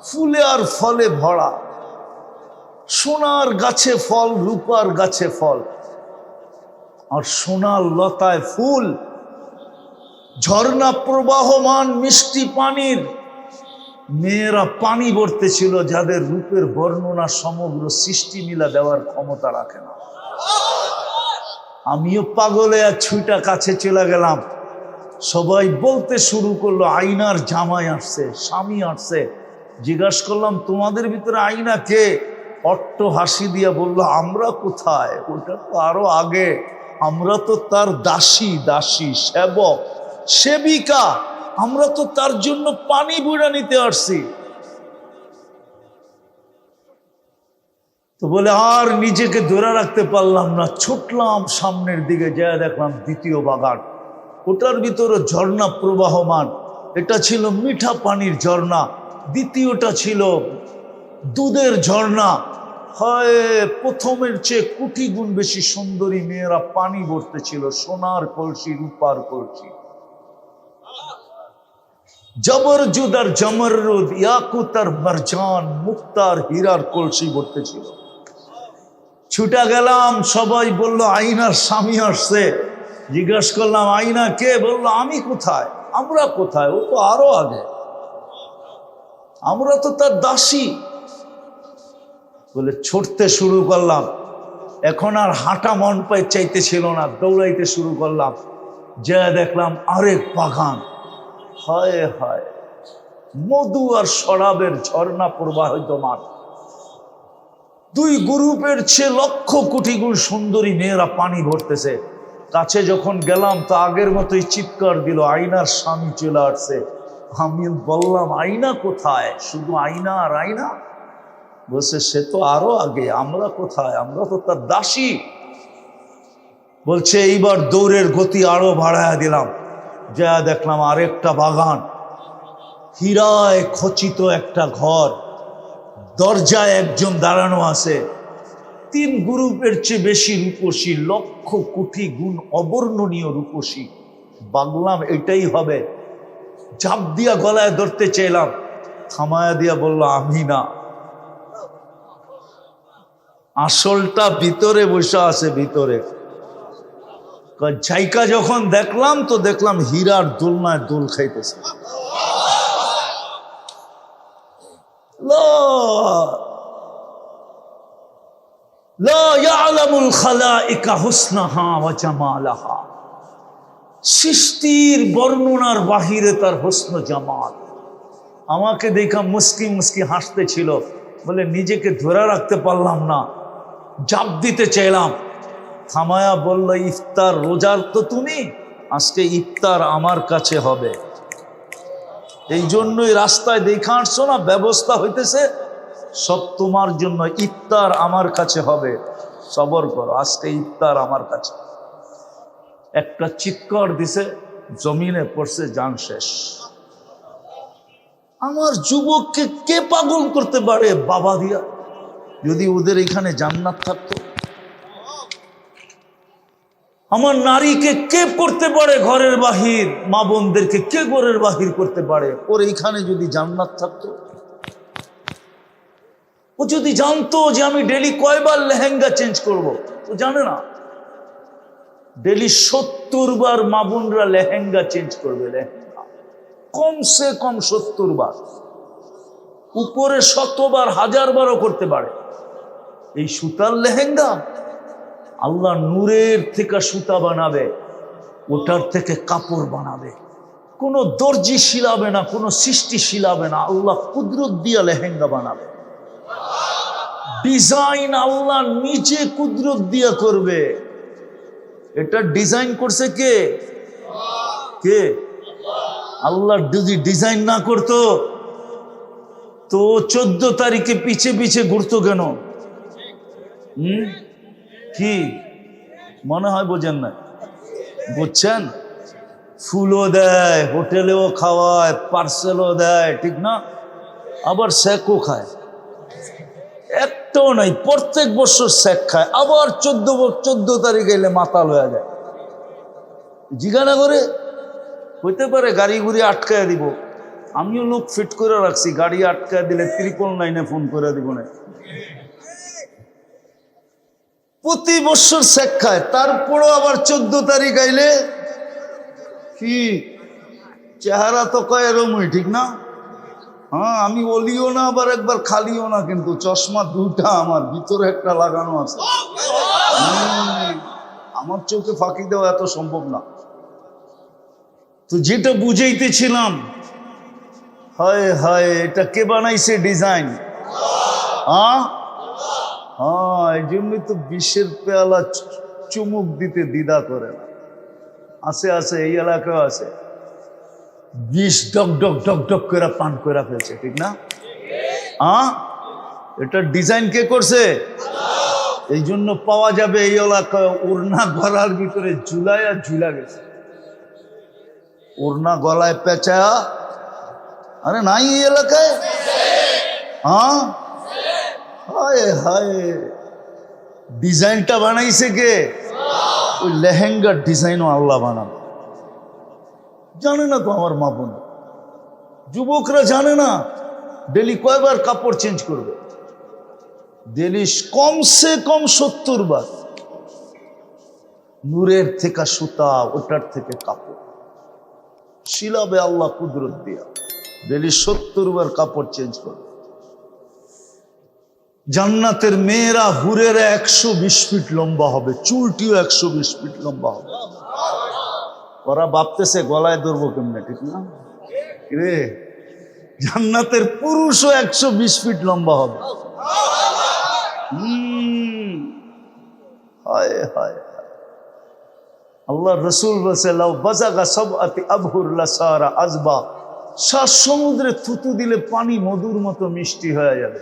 ফুলে আর ফলে ভরা, সোনার গাছে ফল, রূপার গাছে ফল, আর সোনার লতায় ফুল, ঝর্ণা প্রবাহমান মিষ্টি পানির, মেয়েরা পানি ভরতে ছিল, যাদের রূপের বর্ণনা সমগ্র সৃষ্টি মিলা দেওয়ার ক্ষমতা রাখে না। আমিও পাগলে আর ছুইটা কাছে চলে গেলাম, সবাই বলতে শুরু করলো আইনার জামাই আসছে, স্বামী আসছে। জিজ্ঞাসা করলাম তোমাদের ভিতরে আইনা কে? অট্ট হাসি দিয়া বলল আমরা কোথায়, ওটা তো আরো আগে, আমরা তো তার দাসী সেবক সেবিকা, আমরা তো তার জন্য পানি বুড়া নিতে আসছি। তো বলে আর নিজেকে ধরে রাখতে পারলাম না, ছুটলাম সামনের দিকে, যায় দেখলাম দ্বিতীয় বাগান, ওটার ভিতরে ঝর্ণা প্রবাহমান, এটা ছিল মিঠা পানির ঝর্ণা, দ্বিতীয়টা ছিল দুধের ঝর্ণা। হয় প্রথমের চেয়ে কোটি গুণ বেশি সুন্দরী মেয়েরা পানি ভরতে ছিল, সোনার কলসি, রূপার কলসি। জবরজুদ আর জমরুদ, ইয়াকুত আর মারজান, মুক্তার হীরার কলসি ভরতে ছিল। ছুটা গেলাম, সবাই বলল আইনার স্বামী আসছে। জিজ্ঞাসা করলাম আইনা কে? বললো আমি কোথায়, আমরা কোথায়, ও তো আরো আগে, আমরা তো তার দাসী। বলে ছুটতে শুরু করলাম। এখন আর হাঁটা মন পায়ে চাইতেছিল না, দৌড়াইতে শুরু করলাম। যা দেখলাম আরেক বাগান। হায় হায়, মধু আর শরাবের ঝর্ণা প্রবাহিতমান। দুই গ্রুপের চেয়ে লক্ষ কোটি গুণ সুন্দরী মেয়েরা পানি ভরতেছে। কাছে যখন গেলাম তো আগের মতোই চিৎকার দিল, আইনার স্বামী চলে আসছে। আমি বললাম আইনা কোথায়? শুধু আইনা আর আইনা? বলছে সে তো আরো আগে, আমরা কোথায়, আমরা তো তার দাসী। বলছে এইবার দৌড়ের গতি আরো বাড়ায়া দিলাম। যা দেখলাম আরেকটা বাগান, হীরায় খচিত একটা ঘর, দরজায় একজন দাঁড়ানো আছে। তিন গ্রুপের চেয়ে বেশি রূপসী, লক্ষ কোটি গুণ অবর্ণনীয় রূপসী। বাংলাম এটাই হবে। ঝাঁপ দিয়া গলায় ধরতে চাইলাম, থামায়া দিয়া বলল আমি না, আসলটা ভিতরে বসে আছে, ভিতরে। জায়গা যখন দেখলাম তো দেখলাম হীরার দোলনায় দোল খাইতেছে। সৃষ্টির বর্ণনার বাহিরে তার হোসন জামাল। আমাকে দেখা মুস্কি মুস্কি হাসতে ছিল। বলে নিজেকে ধরে রাখতে পারলাম না, জাপ দিতে চাইলাম। থামায়া বলল ইফতার রোজার তো তুমি, আজকে ইফতার আমার কাছে হবে। এই জন্যই রাস্তায় দেখা আসছো না, ব্যবস্থা হইতেছে সব তোমার জন্য। ইফতার আমার কাছে হবে, সবর করো, আজকে ইফতার আমার কাছে। একটা চিৎকার দিছে, জমিনে পড়ছে, জান শেষ। আমার যুবককে কে পাগল করতে পারে বাবা দিয়া? যদি ওদের এখানে জান্নাত থাকতো। আমার নারীকে কে করতে পারে ঘরের বাহির, মা বোনদেরকে কে ঘরের বাহির করতে পারে? ওর এইখানে যদি জান্নাত থাকতো। ও যদি জানতো যে আমি ডেলি কয়বার লেহেঙ্গা চেঞ্জ করব, ও জানে না। ডেলি 70 বার মা বোনরা লেহেঙ্গা চেঞ্জ করবে, লেহেঙ্গা কমসে কম 70 বার, উপরে 100 বার, 1000 বারও করতে পারে। এই সুতার লেহেঙ্গা আল্লাহ নূরের থেকে সুতা বানাবে, ওটার থেকে কাপড় বানাবে। কোনো দর্জি শিলাবে না, কোনো সৃষ্টি শিলাবে না, আল্লাহ কুদরত দিয়া লেহেঙ্গা বানাবে। ডিজাইন আল্লাহ নিজে কুদরত দিয়া করবে। এটা ডিজাইন করছে কে? কে? আল্লাহ যদি ডিজাইন না করতো তো 14 তারিখে পিছে পিছে ঘুরতো কেন? কি মনে হয় বোঝেন না? বুঝছেন? ফুলও দেয়, হোটেলেও খাওয়ায়, পার্সেলও দেয়, ঠিক না? আবার স্যাকও খায়। একটাও নাই, প্রত্যেক বছর স্যাক খায়। আবার 14 তারিখ এলে মাতাল হয়ে যায়। জিজ্ঞাসা করে হইতে পারে গাড়ি গুড়ি আটকায় দিব। আমিও লোক ফিট করে রাখছি, গাড়ি আটকায় দিলে 999 ফোন করে দিব না। প্রতি বছর স্যাক খায়, তারপরও আবার 14 তারিখ আইলে কি চেহারা তো কয় এরমই, ঠিক না? হ্যাঁ, আমি অলিও না আবার একবার খালিও না, কিন্তু চশমা দুটা আমার ভিতরে একটা লাগানো আছে। আমার চোখে ফাঁকি দেওয়া এত সম্ভব না। তো যেটা বুঝাইতেছিলাম, হায় হায়, এটা কে বানাইছে ডিজাইন? হ্যাঁ, এই জন্যই তো বিষের পেয়ালা চুমুক দিতে দ্বিধা করে না। আছে আছে, এই এলাকায় আছে, বিষ ডক ডক ডক ডক করে পান করে ফেলছে, ঠিক না? এটা ডিজাইন কে করছে? এই জন্য পাওয়া যাবে এই এলাকায় ওড়না গলার ভিতরে ঝুলাইয়া ঝুলা গেছে, ওড়না গলায় পেঁচা আরে নাই এই এলাকায়? হ্যাঁ, হায় হায়, ডিজাইনটা বানাইছে কে? ওই লেহেঙ্গার ডিজাইনও আল্লাহ বানাবে। জানে না তো আমার মা বোন, যুবকরা জানে না ডেলি কয়বার কাপড় চেঞ্জ করবে? ডেলি কমসে কম 70 বার। নূরের থেকে সুতা, ওটার থেকে কাপড় শিলাবে আল্লাহ কুদরত দিয়া ডেলি 70 বার কাপড় চেঞ্জ করবে। জান্নাতের মেয়েরা হুরেরা 120 ফিট লম্বা হবে, চুলটিও 120 ফিট লম্বা হবে। ওরা ভাবতেছে গলায় ধরবো কেমনে, ঠিক না রে? জান্নাতের পুরুষও 120 ফিট লম্বা হবে। হায় হায়, আল্লাহ রসুল বলছে লাউ বাজাগা সাবআতি আবহুর লাসারা আজবা, 7 সমুদ্রে থুতু দিলে পানি মধুর মতো মিষ্টি হয়ে যাবে।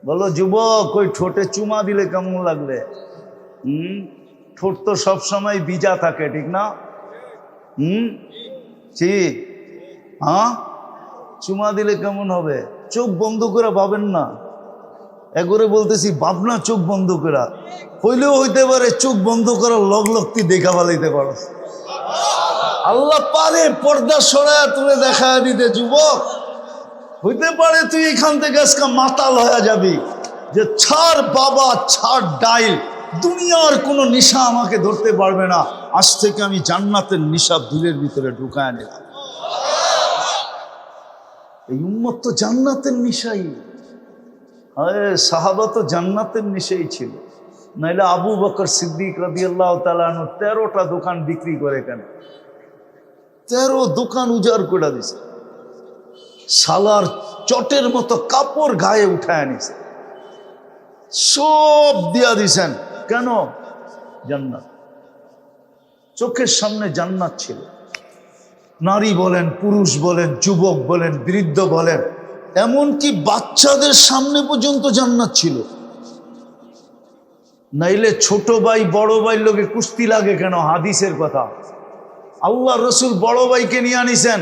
বলো যুবক, ওই ঠোঁটে চুমা দিলে কেমন লাগবে? ঠোঁট তো সবসময় ভিজা থাকে, ঠিক না? ঠিক, হ্যাঁ, চুমা দিলে কেমন হবে? চোখ বন্ধ করে ভাবেন না, একবারে বলতেছি ভাবনা, চোখ বন্ধ করা হইলেও হইতে পারে চোখ বন্ধ করার লগ লগতি দেখা ফেলাইতে পারো। আল্লাহ পারে পর্দা সরায়া তুলে দেখা দিতে। যুবক, হইতে পারে তুই এখান থেকে আজকে মাতাল হয়ে যাবি, যে ছাড় বাবা, ছাড় ডাইল, দুনিয়ার কোনো নেশা আমাকে ধরতে পারবে না, আজ থেকে আমি জান্নাতের নেশা দিলের ভিতরে ঢুকায় নিলাম। এই উম্মত তো জান্নাতের নেশাই। আরে সাহাবা তো জান্নাতের নেশাই ছিল, নাইলে আবু বকর সিদ্দিক রাদিয়াল্লাহু তাআলা আনহু 13টা দোকান বিক্রি করে কেন? 13 দোকান উজাড় করে দিছে, সালার চটের মতো কাপড় গায়ে উঠায় আনিছে, সব দিয়া দিছেন। কেন? জান্নাত, চোখের সামনে জান্নাত ছিল। নারী বলেন, পুরুষ বলেন, যুবক বলেন, বৃদ্ধ বলেন, এমনকি বাচ্চাদের সামনে পর্যন্ত জান্নাত ছিল। নাইলে ছোট ভাই বড় ভাই লোকে কুস্তি লাগে কেন? হাদিসের কথা, আল্লাহ রসুল বড় ভাইকে নিয়ে আনিছেন,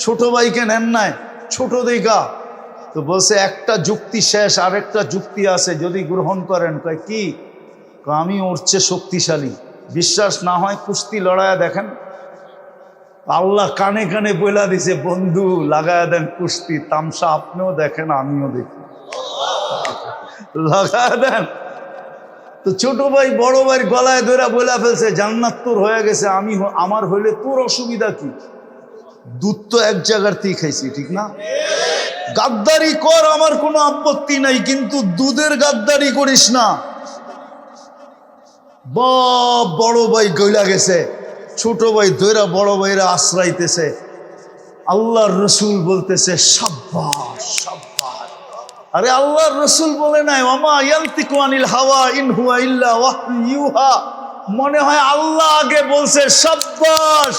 ছোট ভাইকে নেন নাই। ছোট দেখা তো বলছে একটা যুক্তি শেষ, আরেকটা যুক্তি আছে, যদি গ্রহণ করেন। কয় কি? আমি ওর চেয়ে শক্তিশালী। বিশ্বাস না হয় কুস্তি লড়াইয়া দেখেন। আল্লাহ কানে কানে বইলা দিছে, বন্ধু লাগায়া দেন কুস্তি, তামসা আপনিও দেখেন আমিও দেখি, লাগায়া দেন। তো ছোট ভাই বড় ভাই গলায় ধরে বইলা ফেলছে, জান্নাত তোর হয়ে গেছে, আমার হইলে তোর অসুবিধা কি? দুধ তো এক জায়গার থেকে খাইছি, ঠিক না? গাদ্দারি কর, আমার কোনো আপত্তি নাই, কিন্তু দুধের গাদ্দারি করিস না। বড় ভাই গইলা গেছে, ছোট ভাই ধৈরা বড় ভাইরা আশ্রাইতেছে। আল্লাহর রসুল বলতেছে সাব্বাস সাব্বাস। আরে আল্লাহর রসুল বলে নাই ওয়ামা ইয়ানতিকু আনিল হাওয়া ইন হুয়া ইল্লা ওয়াহয়ু ইউহা। মনে হয় আল্লাহ আগে বলছে সাব্বাস,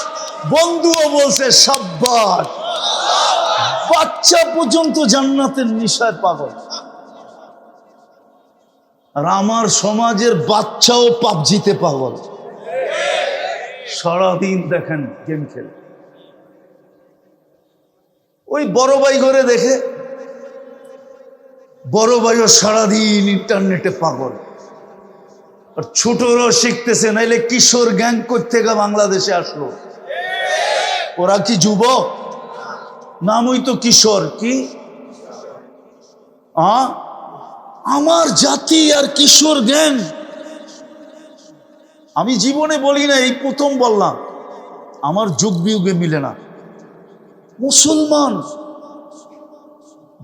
বন্ধুও বলছে সাব্বাস। বাচ্চা পর্যন্ত জান্নাতের নেশায় পাগল। আর আমার সমাজের বাচ্চাও পাবজিতে পাগল, সারাদিন দেখেন গেম খেলে। ওই বড় ভাই ঘরে দেখে, বড় ভাইও সারাদিন ইন্টারনেটে পাগল। আর ছোটরাও শিখতেছে, নাইলে কিশোর গ্যাং থেকে বাংলাদেশে আসলো। ওরা কি যুবক? নামই তো কিশোর। কি আমার জাতি আর কিশোর গ্যাং? আমি জীবনে বলি না, এই প্রথম বললাম, আমার যুগ বিয়োগে মিলে না। মুসলমান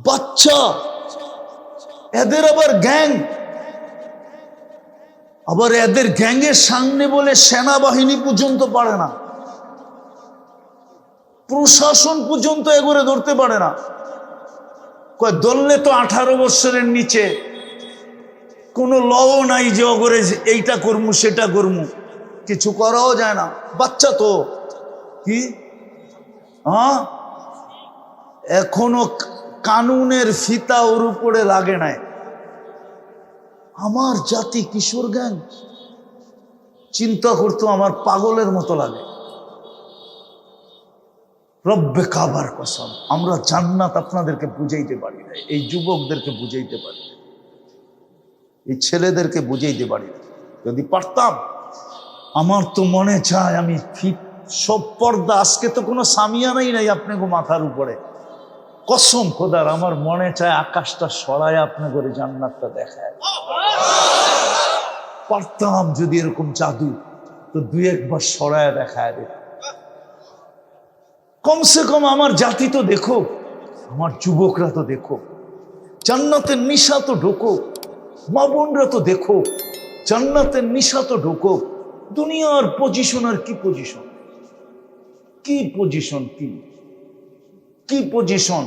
বাচ্চা, এদের আবার গ্যাং, আবার এদের গ্যাংয়ের সামনে বলে সেনাবাহিনী পর্যন্ত পারে না, প্রশাসন পর্যন্ত এগোরে ধরতে পারে না। কয় ধরলে তো 18 বছরের নিচে, কোনো লও নাই যে অগরে এইটা করমু সেটা করমু, কিছু করাও যায় না। বাচ্চা তো কি, এখনো কানুনের ফিতা ওর উপরে লাগে নাই। আমার জাতি কিশোর গ্যাং, চিন্তা করতো আমার পাগলের মতো লাগে। রব্বে কাবার কসম, আমরা জান্নাত আপনাদেরকে বুঝাইতে পারি না, এই যুবকদেরকে বুঝাইতে পারি না, এই ছেলেদেরকে বুঝাইতে পারি না। যদি পারতাম, আমার তো মনে চায় আমি ফিট সব পর্দা, আজকে তো কোনো সামিয়ানাই নাই আপনাকে মাথার উপরে, কসম খোদার আমার মনে চায় আকাশটা সরায় আপনি করে জান্নাতটা দেখায়। পারতাম যদি এরকম জাদু, তো দুই একবার সরায় দেখায় দে, কমসে কম আমার জাতি তো দেখো, আমার যুবকরা তো দেখো, জান্নাতের নিশা তো ঢোকো, মা বোনরা তো দেখো, জান্নাতের নিশা তো ঢোকো। দুনিয়ার পজিশন আর কি পজিশন, কি পজিশন, কি পজিশন।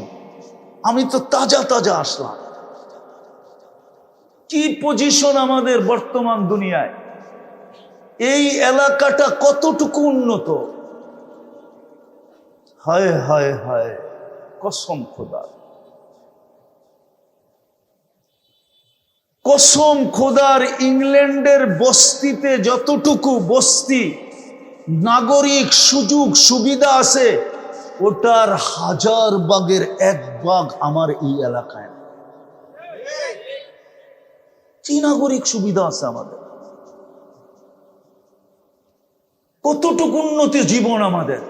আমি তো তাজা তাজা আসলাম, কি পজিশন আমাদের বর্তমান দুনিয়ায়। এই এলাকাটা কতটুকু উন্নত, হায় হায় হায়, কসম খোদার, কসম খোদার। ইংল্যান্ডের বস্তিতে যতটুকু বস্তি নাগরিক সুযোগ সুবিধা আছে, ওটার 1000 ভাগের 1 ভাগ আমার এই এলাকায়। কি নাগরিক সুবিধা আছে আমাদের, কতটুকু উন্নতি জীবন আমাদের।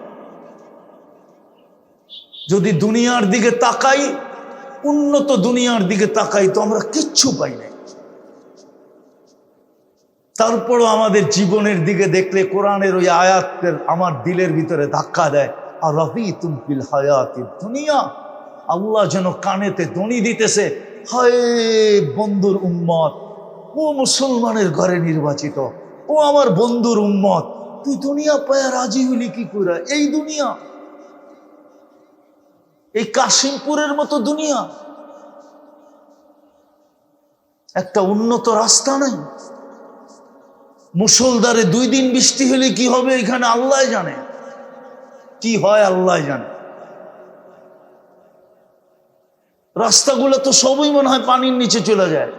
যদি দুনিয়ার দিকে তাকাই, উন্নত দুনিয়ার দিকে তাকাই, তো আমরা কিচ্ছু পাই নাই। তারপরও আমাদের জীবনের দিকে দেখলে কোরআনের ওই আয়াতের আমার দিলের ভিতরে ধাক্কা দেয়। আর রাদিতুম বিল হায়াতিদ দুনিয়া, আল্লাহ যেন কানেতে দনি দিতেছে, হায় বন্ধুর উম্মত, ও মুসলমানের ঘরে নির্বাচিত, ও আমার বন্ধুর উম্মত, তুই দুনিয়া পায়া রাজি হইলি কি করে? এই দুনিয়া, এই কাশিমপুরের মতো দুনিয়া, একটা উন্নত রাস্তা নাই। মুষলধারে 2 দিন বৃষ্টি হলে কি হবে এখানে আল্লাহ জানে, কি হয় আল্লাহ জানে। রাস্তাগুলো তো সবই মনে হয় পানির নিচে চলে যায়।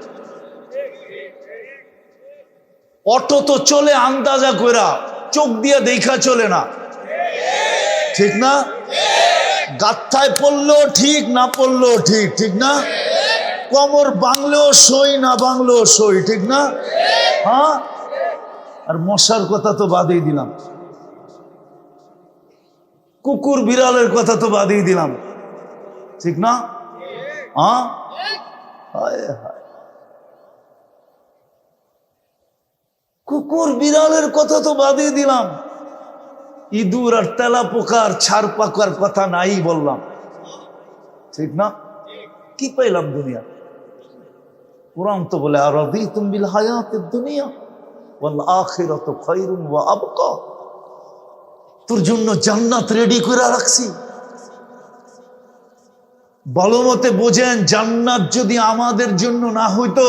অটো তো চলে আন্দাজা কইরা, চোখ দিয়ে দেখা চলে না, ঠিক না? গাত্থায় পড়লেও ঠিক, না পড়লেও ঠিক, ঠিক না? কোমর বাংলেও সই, না বাংলেও সই, ঠিক না? হ্যাঁ, আর মশার কথা তো বাদই দিলাম, কুকুর বিড়ালের কথা তো বাদই দিলাম, ঠিক না? হ্যাঁ, হায় হায়, কুকুর বিড়ালের কথা তো বাদই দিলাম, ইঁদুর আর তেলা পোকার ছাড় পাকার কথা নাই বললাম, ঠিক না? কি পাইলাম দুনিয়া? কোরআন তো বলে আর রাদিতুম বিল হায়াতিদ দুনিয়া ওয়াল আখিরাতু খায়রুন ওয়া আবকা, তোর জন্য জান্নাত রেডি করে রাখছি। ভালো মতে বোঝেন, জান্নাত যদি আমাদের জন্য না হইতো,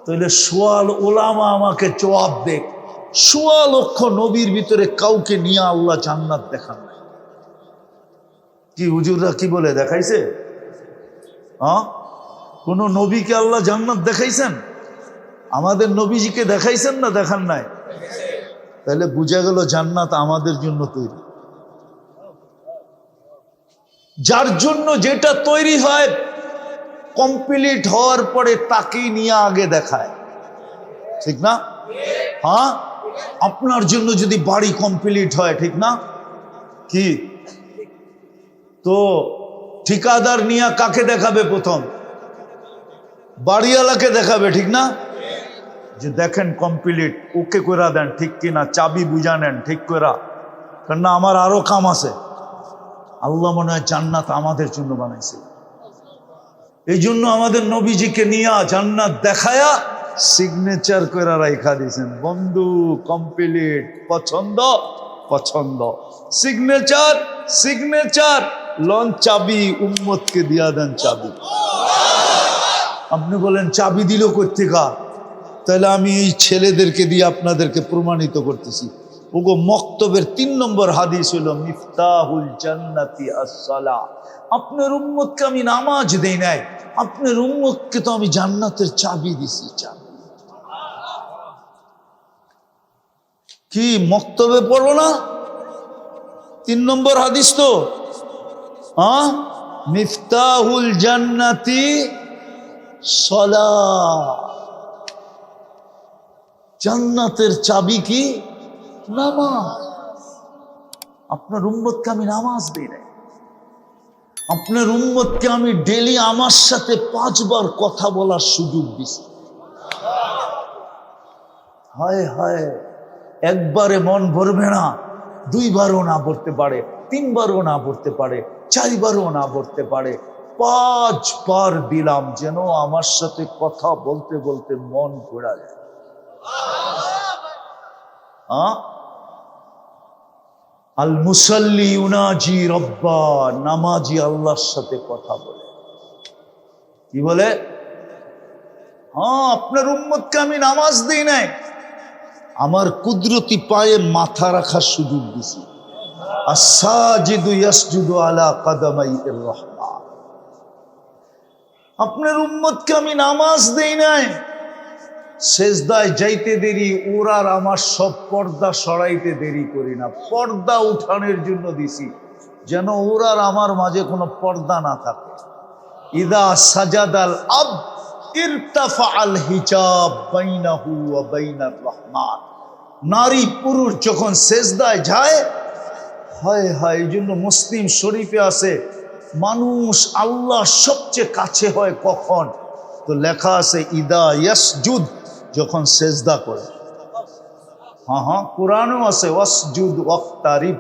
তাহলে 1.25 ওলামা আমাকে জবাব দেখ, 1.25 লক্ষ নবীর ভিতরে কাউকে নিয়ে আল্লাহ জান্নাত দেখান নাই। কি হুজুররা কি বলে দেখাইছে? হ্যাঁ, কোন নবীকে আল্লাহ জান্নাত দেখাইছেন? আমাদের নবীজিকে দেখাইছেন না দেখান নাই? তাহলে বুঝা গেল জান্নাত আমাদের জন্য তৈরি। যার জন্য যেটা তৈরি হয় কমপ্লিট হওয়ার পরে তাকেই নিয়ে আগে দেখায়, ঠিক না? হ্যাঁ, আপনার জন্য যদি বাড়ি কমপ্লিট হয়, ঠিক না? কি তো ঠিকাদার নিয়ে কাকে দেখাবে? প্রথম বাড়িওয়ালাকে দেখাবে, ঠিক না? যে দেখেন কমপ্লিট, ওকে করে দেন, ঠিক কিনা, চাবি বুঝা নেন ঠিক করে, কারণ আমার আরো কাম আছে। আল্লাহ মনে হয় জান্নাত আমাদের জন্য বানাইছে, এই জন্য আমাদের নবীজিকে নিয়ে জান্নাত দেখায়া সিগনেচার করে রাইখা দিয়েছেন, বন্ধু কমপ্লিট, পছন্দ পছন্দ, সিগনেচার সিগনেচার, লন চাবি উম্মতকে দিয়া দেন চাবি। আপনি বলেন চাবি দিল কোত্থেকা? তাহলে আমি এই ছেলেদেরকে দিয়ে আপনাদেরকে প্রমাণিত করতেছি। ওগো মক্তবের 3 নম্বর হাদিস হলো মিফতাহুল জান্নাতি আস-সালাহ। আপনার উম্মতকে আমি নামাজ দেই নাই, আপনার উম্মতকে তো আমি জান্নাতের চাবি দিছি। চাবি কি মক্তবে পড়ো না? 3 নম্বর হাদিস তো, মিফতাহুল জান্নাতি সালাহ, জান্নাতের চাবি কি? নামাজ। আপনার উম্মতকে আমি নামাজ দিই নাই, আপনার উম্মতকে আমি ডেলি আমার সাথে 5 বার কথা বলার সুযোগ দিছি। হায় হায়, একবারে মন ভরবে না, 2 বারও না ভরতে পারে, 3 বারও না ভরতে পারে, 4 বারও না ভরতে পারে, 5 বার দিলাম যেন আমার সাথে কথা বলতে বলতে মন ঘোরা যায়। আল মুসাল্লি ইউনাজি রব্বা, নামাজি আল্লাহর সাথে কথা বলে। কি বলে? আপনার উম্মতকে আমি নামাজ দিই নাই, আমার কুদরতি পায়ে মাথা রাখার সুযোগ দিছি। আস-সাজিদু ইয়াসজুদু আলা কাদামাইর রহমান। আপনার উম্মতকে আমি নামাজ দেই নাই, সেজদায় যাইতে দেরি, ওরার আমার সব পর্দা সরাইতে দেরি করি না, পর্দা উঠানোর জন্য দিছি, যেন ওরার আমার মাঝে কোনো পর্দা না থাকে। ইদা সাজাদাল আব ইরতাফা আল হিজাব বাইনাহু ওয়া বাইনার রহমান। নারী পুরুষ যখন সেজদায় যায়, হায় হায়, এই জন্য মুসলিম শরীফে আছে মানুষ আল্লাহ সবচেয়ে কাছে হয় কখন, তো লেখা আছে ইদা ইয়াসজুদ, যখন সেজদা করে। কোরআনও আছে ওয়াসজুদ ওয়াক্তারিব,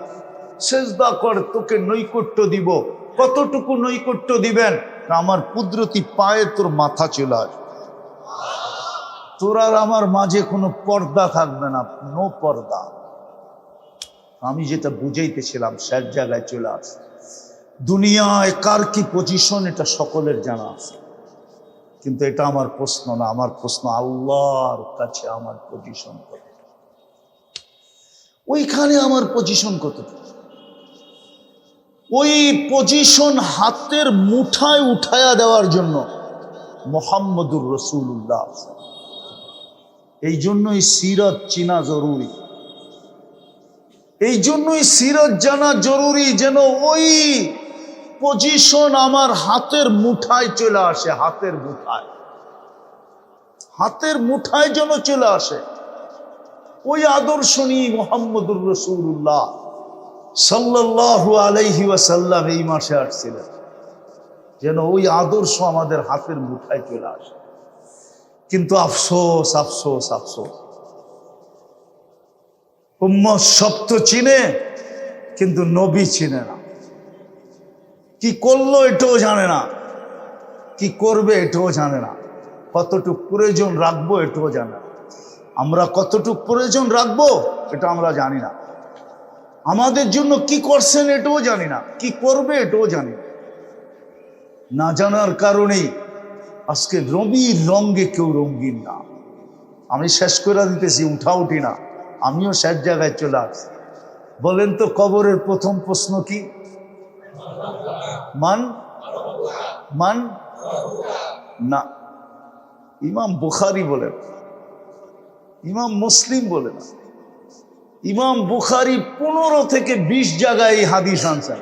সেজদা কর তোকে নৈকট্য দিব। কতটুকু নৈকট্য দিবেন? আমার কুদরতি পায়ে তোর মাথা চলে আসবে, তোর আর আমার মাঝে কোনো পর্দা থাকবে না, নো পর্দা। আমি যেটা বুঝাইতেছিলাম শেষ জায়গায় চলে আসে। দুনিয়ায় কার কি পজিশন এটা সকলের জানা আছে, কিন্তু এটা আমার প্রশ্ন না। আমার প্রশ্ন আল্লাহর কাছে আমার পজিশন কত, ওইখানে আমার পজিশন কত। ওই পজিশন হাতের মুঠায় উঠায়া দেওয়ার জন্য মুহাম্মদুর রাসূলুল্লাহ, এই জন্যই সিরাত চিনা জরুরি, এই জন্যই সিরাত জানা জরুরি, যেন ওই পজিশন আমার হাতের মুঠায় চলে আসে। হাতের মুঠায়, হাতের মুঠায় যেন চলে আসে। ওই আদর্শ নিয়ে মুহাম্মদুর রাসূলুল্লাহ সাল্লাল্লাহু আলাইহি ওয়াসাল্লাম এই মাসে আসছিলেন, যেন ওই আদর্শ আমাদের হাতের মুঠায় চলে আসে। কিন্তু আফসোস আফসোস আফসোস, উম্মত সব তো চিনে, কিন্তু নবী চিনে না। কি করলো এটাও জানে না, কি করবে এটাও জানে না, কতটুকু প্রয়োজন রাখবো এটাও জানে না। আমরা কতটুকু প্রয়োজন রাখবো এটা আমরা জানি না, আমাদের জন্য কি করছেন এটাও জানি না, কি করবে এটাও জানি না। না জানার কারণেই আজকে রবির রঙে কেউ রঙিন না। আমি শেষ করে দিতেছি, উঠি না, আমিও শেষ জায়গায় চলে আসছি। বলেন তো কবরের প্রথম প্রশ্ন কি? মান মান না, ইমাম বুখারী বলেন, ইমাম মুসলিম বলেন। ইমাম বুখারী 15 থেকে 20 জায়গায় এই হাদিস আনছেন।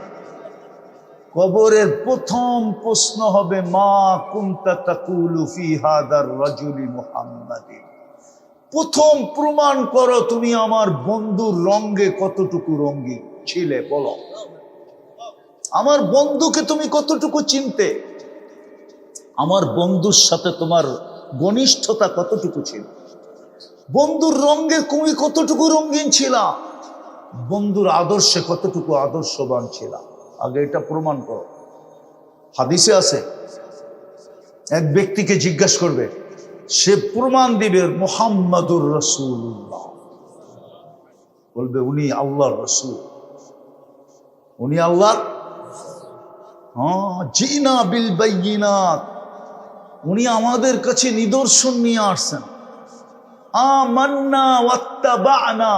কবরের প্রথম প্রশ্ন হবে মা কুনতা তাকুলু ফি হাদার রাজুলি মুহাম্মাদিন। প্রথম প্রমাণ করো তুমি আমার বন্ধুর রঙে কতটুকু রঙিন ছিলে, বলো আমার বন্ধুকে তুমি কতটুকু চিনতে, আমার বন্ধুর সাথে তোমার ঘনিষ্ঠতা কতটুকু ছিল, বন্ধুর রঙে তুমি কতটুকু রঙিন ছিলা, বন্ধুর আদর্শে কতটুকু আদর্শবান ছিলা। আগে এটা প্রমাণ করো। হাদিসে আছে এক ব্যক্তিকে জিজ্ঞাসা করবে, সে প্রমাণ দিবে মুহাম্মাদুর রাসূলুল্লাহ, বলবে উনি আল্লাহর রাসূল, উনি আল্লাহর, জিনা বিল বাইয়িনাত, উনি আমাদের কাছে নিদর্শন নিয়ে আসছেন। আমান্না ওয়াত্তাবা'না,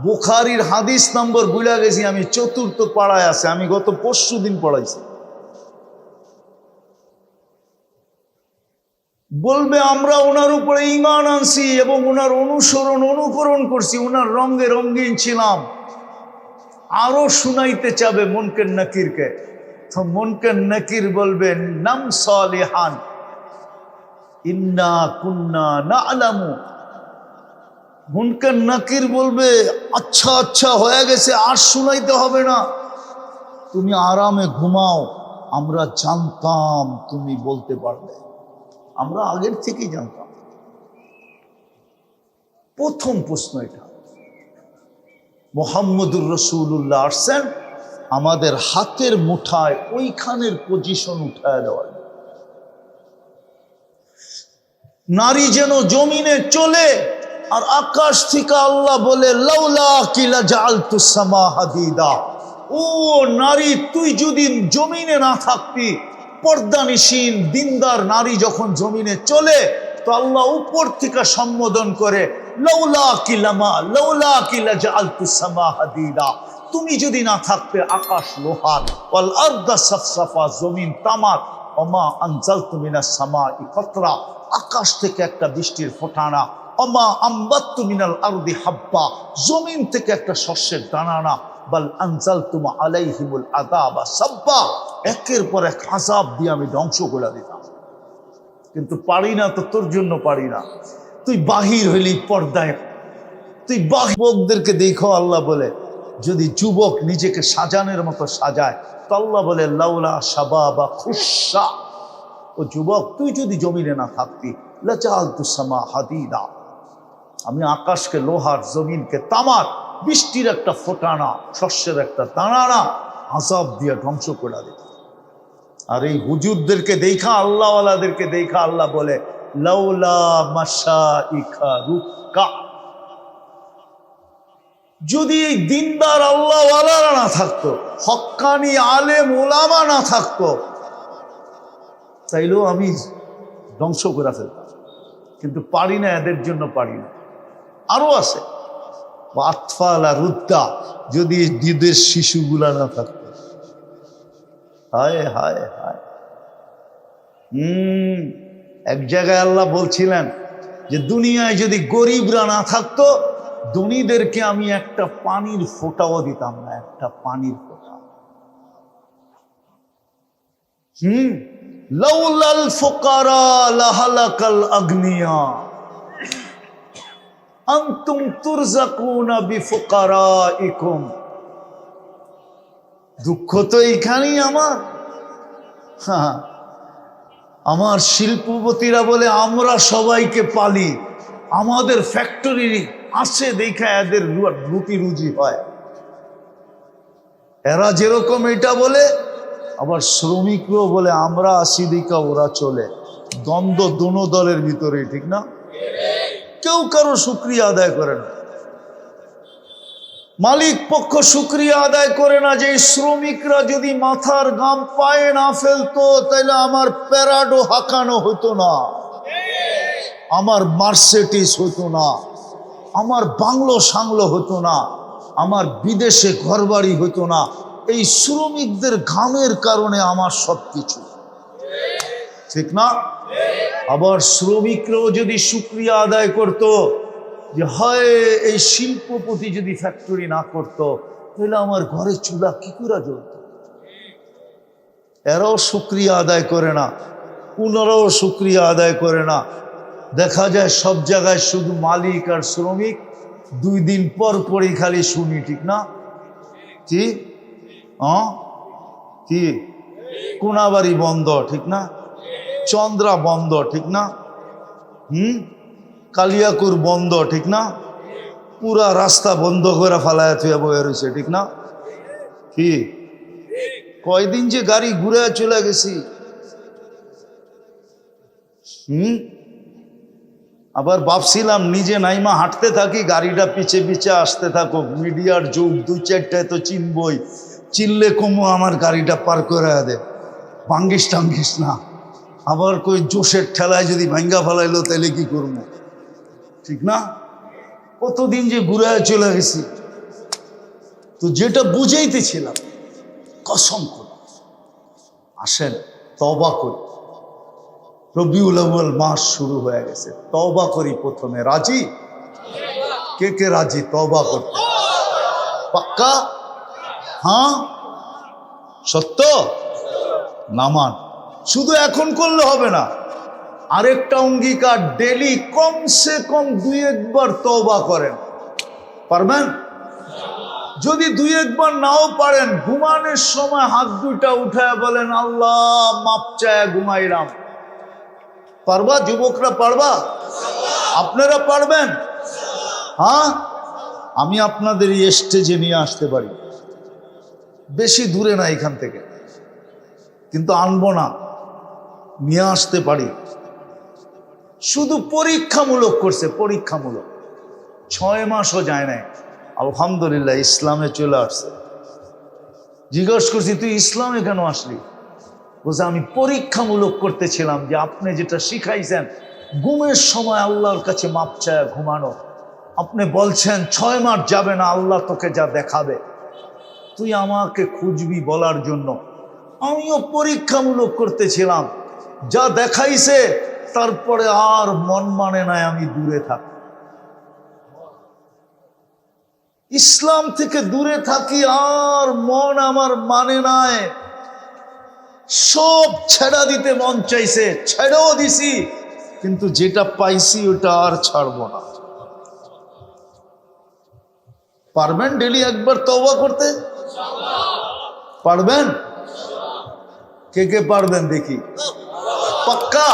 বুখারীর হাদিস নম্বর ভুলে গেছি আমি, 4th পাড়ায় আছে, আমি গত পরশুদিন পড়াইছি। বলবে আমরা ওনার উপরে ঈমান আনছি এবং ওনার অনুসরণ অনুকরণ করছি, ওনার রঙে রঙিন ছিলাম, আরো শুনাইতে চাবে মুনকার নাকিরকে, তো মুনকার নাকির বলবে নাম সালিহান ইন্না কুন্না না'লামু। মুনকার নাকির বলবে আচ্ছা আচ্ছা হয়ে গেছে, আর শুনাইতে হবে না, তুমি আরামে ঘুমাও, আমরা জানতাম তুমি বলতে পারবে, আমরা আগের থেকেই জানতাম। প্রথম প্রশ্ন এটা। মুহাম্মদুর রাসূলুল্লাহ আসছেন আমাদের হাতের মুঠায় ওইখানের পজিশন উঠায় দেওয়ার। নারী যেন জমিনে চলে, আর আকাশ থেকে আল্লাহ বলে লাউলা কিলা জাআলতুস সামা হাদিদা, ও নারী তুই যদি জমিনে না থাকতি, পর্দানিসীন দিনদার নারী যখন জমিনে চলে, তো আল্লাহ উপর থেকে সম্বোধন করে লাউলা কিলা জাআলতুস সামা হাদিদা, তুমি যদি না থাকতে আকাশ লোহার, ওয়াল আরদা সাফসাফা, জমিন তামার, ওমা আনজালতু মিনাস সামাই কাতরা, আকাশ থেকে একটা বৃষ্টির ফোঁটা, ওমা আম্বাততু মিনাল আরদি হাব্বা, জমিন থেকে একটা শস্যের দানা না, বাল আনজালতুম আলাইহিমুল আযাবা সাব্বা, একের পর এক আযাব দিয়ে আমি ধ্বংস করে দিতাম। কিন্তু পারি না, তো তোর জন্য পারি না, তুই বাহির হইলি পর্দায়, তুই যুবকদেরকে দেখো, আল্লাহ বলে যদি যুবক নিজেকে সাজানোর মতো সাজায়, তো আল্লাহ বলে লাউলা শাবাবা খুশা, ও যুবক তুই যদি জমিনে না থাকতি লাজাআলতুস সামা হাদিদা, আমি আকাশকে লোহার, জমিনকে তামার, বৃষ্টির একটা ফোঁটানা, শস্যের একটা দানা আযাব দিয়ে ধ্বংস করে দিত। আর এই হুজুরদেরকে দেখা, আল্লাহওয়ালাদেরকে দেখা আল্লাহ বলে লাউলা মাশাইখা রুক্কা, যদি এই দিনদার আল্লাহওয়ালারা না থাকতো, হক্কানি আলেম ওলামা না থাকতো, তাইলেও আমি ধ্বংস করে ফেলতাম। কিন্তু পারি না, এদের জন্য পারি না। আরো আছে আতফালা রুদ্দা, যদি দুধের শিশুগুলা না থাকতো, হায় হায় হায়। এক জায়গায় আল্লাহ বলছিলেন যে দুনিয়ায় যদি গরিবরা না থাকতো, ধনীদেরকে আমি একটা পানির ফোঁটাও দিতাম না, একটা পানির ফোঁটা। লাউলাল ফুকারা লাহালাকাল আগনিয়া আনতুম তুরজাকুনা বিফুকারাইকুম। দুঃখ তো এইখানেই আমার শিল্পপতিরা বলে আমরা সবাইকে পালি, আমাদের ফ্যাক্টরি আছে দেখা এদের রুটি রুজি হয়। এরা যেরকম এটা বলে, আবার শ্রমিকরাও বলে আমরা আসি দেখা ওরা চলে। দ্বন্দ্ব দোনো দলের ভিতরে, ঠিক না? কেউ কারো শুকরিয়া আদায় করে না, মালিক পক্ষ শুকরিয়া আদায় করে না যে শ্রমিকরা যদি মাথার ঘাম পায়ে না ফেলতো, তাইলে আমার প্যারাডো হাঁকানো হতো না, আমার মার্সেডিস হতো না, আমার বাংলো সাংলো হতো না, আমার বিদেশে ঘরবাড়ি হতো না। এই শ্রমিকদের ঘামের কারণে আমার সবকিছু, ঠিক না? আবার শ্রমিকরাও যদি শুকরিয়া আদায় করত যে হয় এই শিল্পপতি যদি ফ্যাক্টরি না করত, তাহলে আমার ঘরে চুলা কি করে জ্বলত। এরাও শুকরিয়া আদায় করে না, ওনারাও শুকরিয়া আদায় করে না। দেখা যায় সব জায়গায় শুধু মালিক আর শ্রমিক, 2 দিন পর পরই খালি শুনি, ঠিক না? কি কি কোনাবাড়ি বন্ধ, ঠিক না? চন্দ্রা বন্ধ, ঠিক না? কালিয়াকুর বন্ধ, ঠিক না? পুরা রাস্তা বন্ধ করে ফেলায় থুয়ে বয়ে রয়েছে, ঠিক না? কি কয়দিন যে গাড়ি ঘুরে চলে গেছি। আবার ভাবছিলাম নিজে নাইমা হাঁটতে থাকি, গাড়িটা পিছে পিছে আসতে থাকো, মিডিয়ার যুগ, 2-4টায় তো চিনবই, চিনলে কমো আমার গাড়িটা পার করে দে, ভাঙ্গিস টাঙ্গিস না। আবার কই জোশের ঠেলায় যদি ভাঙ্গা ফেলাইলো তাহলে কি করবো, ঠিক না? কতদিন যে ঘুরে চলে গেছি। তো যেটা বুঝাইতেছিলাম, কসম করে আসেন তওবা করি, রবিউল আউয়াল মাস শুরু হয়ে গেছে, তওবা করি প্রথমে। রাজি? কে কে রাজি তওবা করতে? পাক্কা? হ্যাঁ সত্য, নামান। শুধু এখন করলে হবে না, আরেকটা অঙ্গীকার, ডেলি কমসে কম 2-1 বার তওবা করেন। পারবেন? যদি 2-1 বার নাও পারেন, ঘুমানোর সময় হাত দুইটা উঠায় বলেন আল্লাহ মাপ চায় ঘুমাইলাম। পারবা যুবকরা? পারবা? আপনারা পারবেন? হ্যাঁ, আমি আপনাদের এই স্টেজে নিয়ে আসতে পারি, বেশি দূরে না এখান থেকে, কিন্তু আনবো না, নিয়ে আসতে পারি। শুধু পরীক্ষামূলক করছে, পরীক্ষামূলক। 6 মাসও যায় নাই, আলহামদুলিল্লাহ ইসলামে চলে আসছে। জিজ্ঞেস করছি তুই ইসলামে কেন আসলি? বলছে আমি পরীক্ষামূলক করতেছিলাম যে আপনি যেটা শিখাইছেন ঘুমের সময় আল্লাহর কাছে মাপ চায় ঘুমানো, আপনি বলছেন 6 মাস যাবে না আল্লাহ তোকে যা দেখাবে, তুই আমাকে খুঁজবি বলার জন্য আমিও পরীক্ষামূলক করতেছিলাম। যা দেখাইছে তারপরে আর মন মানে নাই, আমি দূরে থাকি, ইসলাম থেকে দূরে থাকি, আর মন আমার মানে নাই। সব ছেড়া দিতে মন চাইছে, ছেড়েও দিছি, কিন্তু যেটা পাইছি ওটা আর ছাড়বো না। পারবেন ডেলি একবার তওবা করতে? পারবেন? কে কে পারবেন দেখি? পাক্কা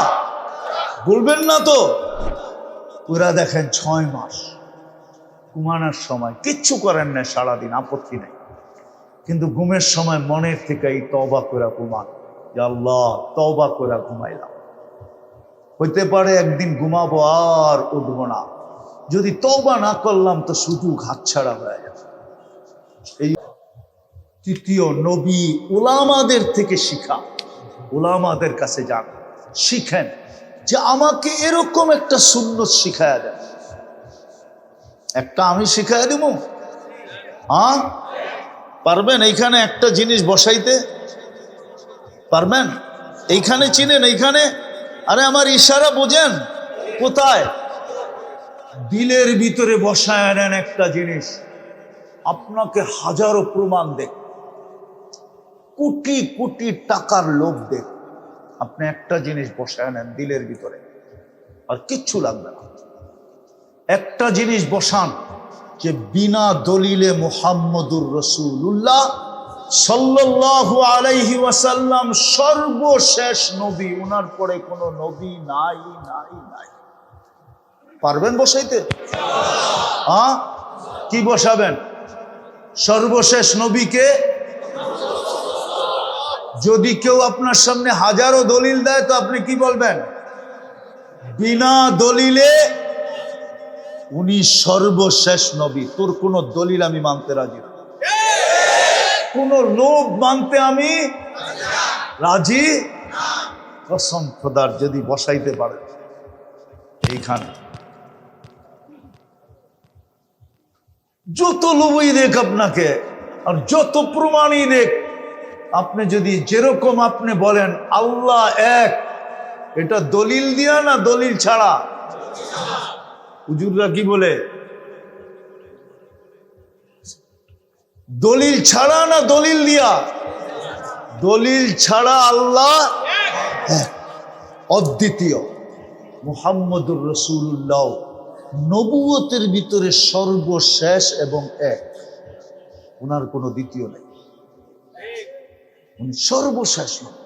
বলবেন না তো? পুরা দেখেন 6 মাস ঘুমানোর সময় কিচ্ছু করেন না, সারাদিন আপত্তি নেই, কিন্তু ঘুমের সময় মনের থেকে এই তওবা করে ঘুমান, যে আল্লাহ তওবা করে ঘুমাইলাম। হইতে পারে একদিন ঘুমাবো আর উঠবো না, যদি তওবা না করলাম তো শুধু হাতছাড়া হয়ে যাবে। এই তৃতীয়, নবী উলামাদের থেকে শিখা। উলামাদের কাছে যান, শিখেন যে আমাকে এরকম একটা সুন্নত শিখায়া দেন। একটা আমি শিখাইয়া দিব? হ্যাঁ পারবেন? এইখানে একটা জিনিস বসাইতে পারবেন? এইখানে চিনেন? এইখানে, আরে আমার ইশারা বোঝেন? কোথায়? দিলের ভিতরে বসায় নেন একটা জিনিস, আপনাকে হাজারো প্রমাণ দেখ, কোটি কোটি টাকার লোভ দেখ, আপনি একটা জিনিস বসায় নেন দিলের ভিতরে, আর কিচ্ছু লাগবে না। একটা জিনিস বসান যে বিনা দলিলে মুহাম্মদুর রাসূলুল্লাহ সাল্লাল্লাহু আলাইহি ওয়াসাল্লাম সর্বশেষ নবী, ওনার পরে কোনো নবী নাই নাই নাই। পারবেন বসাইতে? হ্যাঁ, কি বসাবেন? সর্বশেষ নবীকে। যদি কেউ আপনার সামনে হাজারো দলিল দেয় তো আপনি কি বলবেন? বিনা দলিলে উনি সর্বশেষ নবী, তোর কোন দলিল আমি মানতে রাজি না, কোন লোভ মানতে আমি রাজি। কসম খোদার, যদি বসাইতে পারে এইখানে, যত লোভই দেখ আপনাকে আর যত প্রমাণই দেখ, আপনি যদি যেরকম আপনি বলেন আল্লাহ এক, এটা দলিল দিয়া না দলিল ছাড়া? হুজুররা কি বলে? দলিল ছাড়া না দলিল দিয়া? দলিল ছাড়া আল্লাহ এক, অদ্বিতীয়। মুহাম্মদুর রাসূলুল্লাহ নবুয়তের ভিতরে সর্বশেষ এবং এক, ওনার কোনো দ্বিতীয় নেই, উনি সর্বশেষ নবী।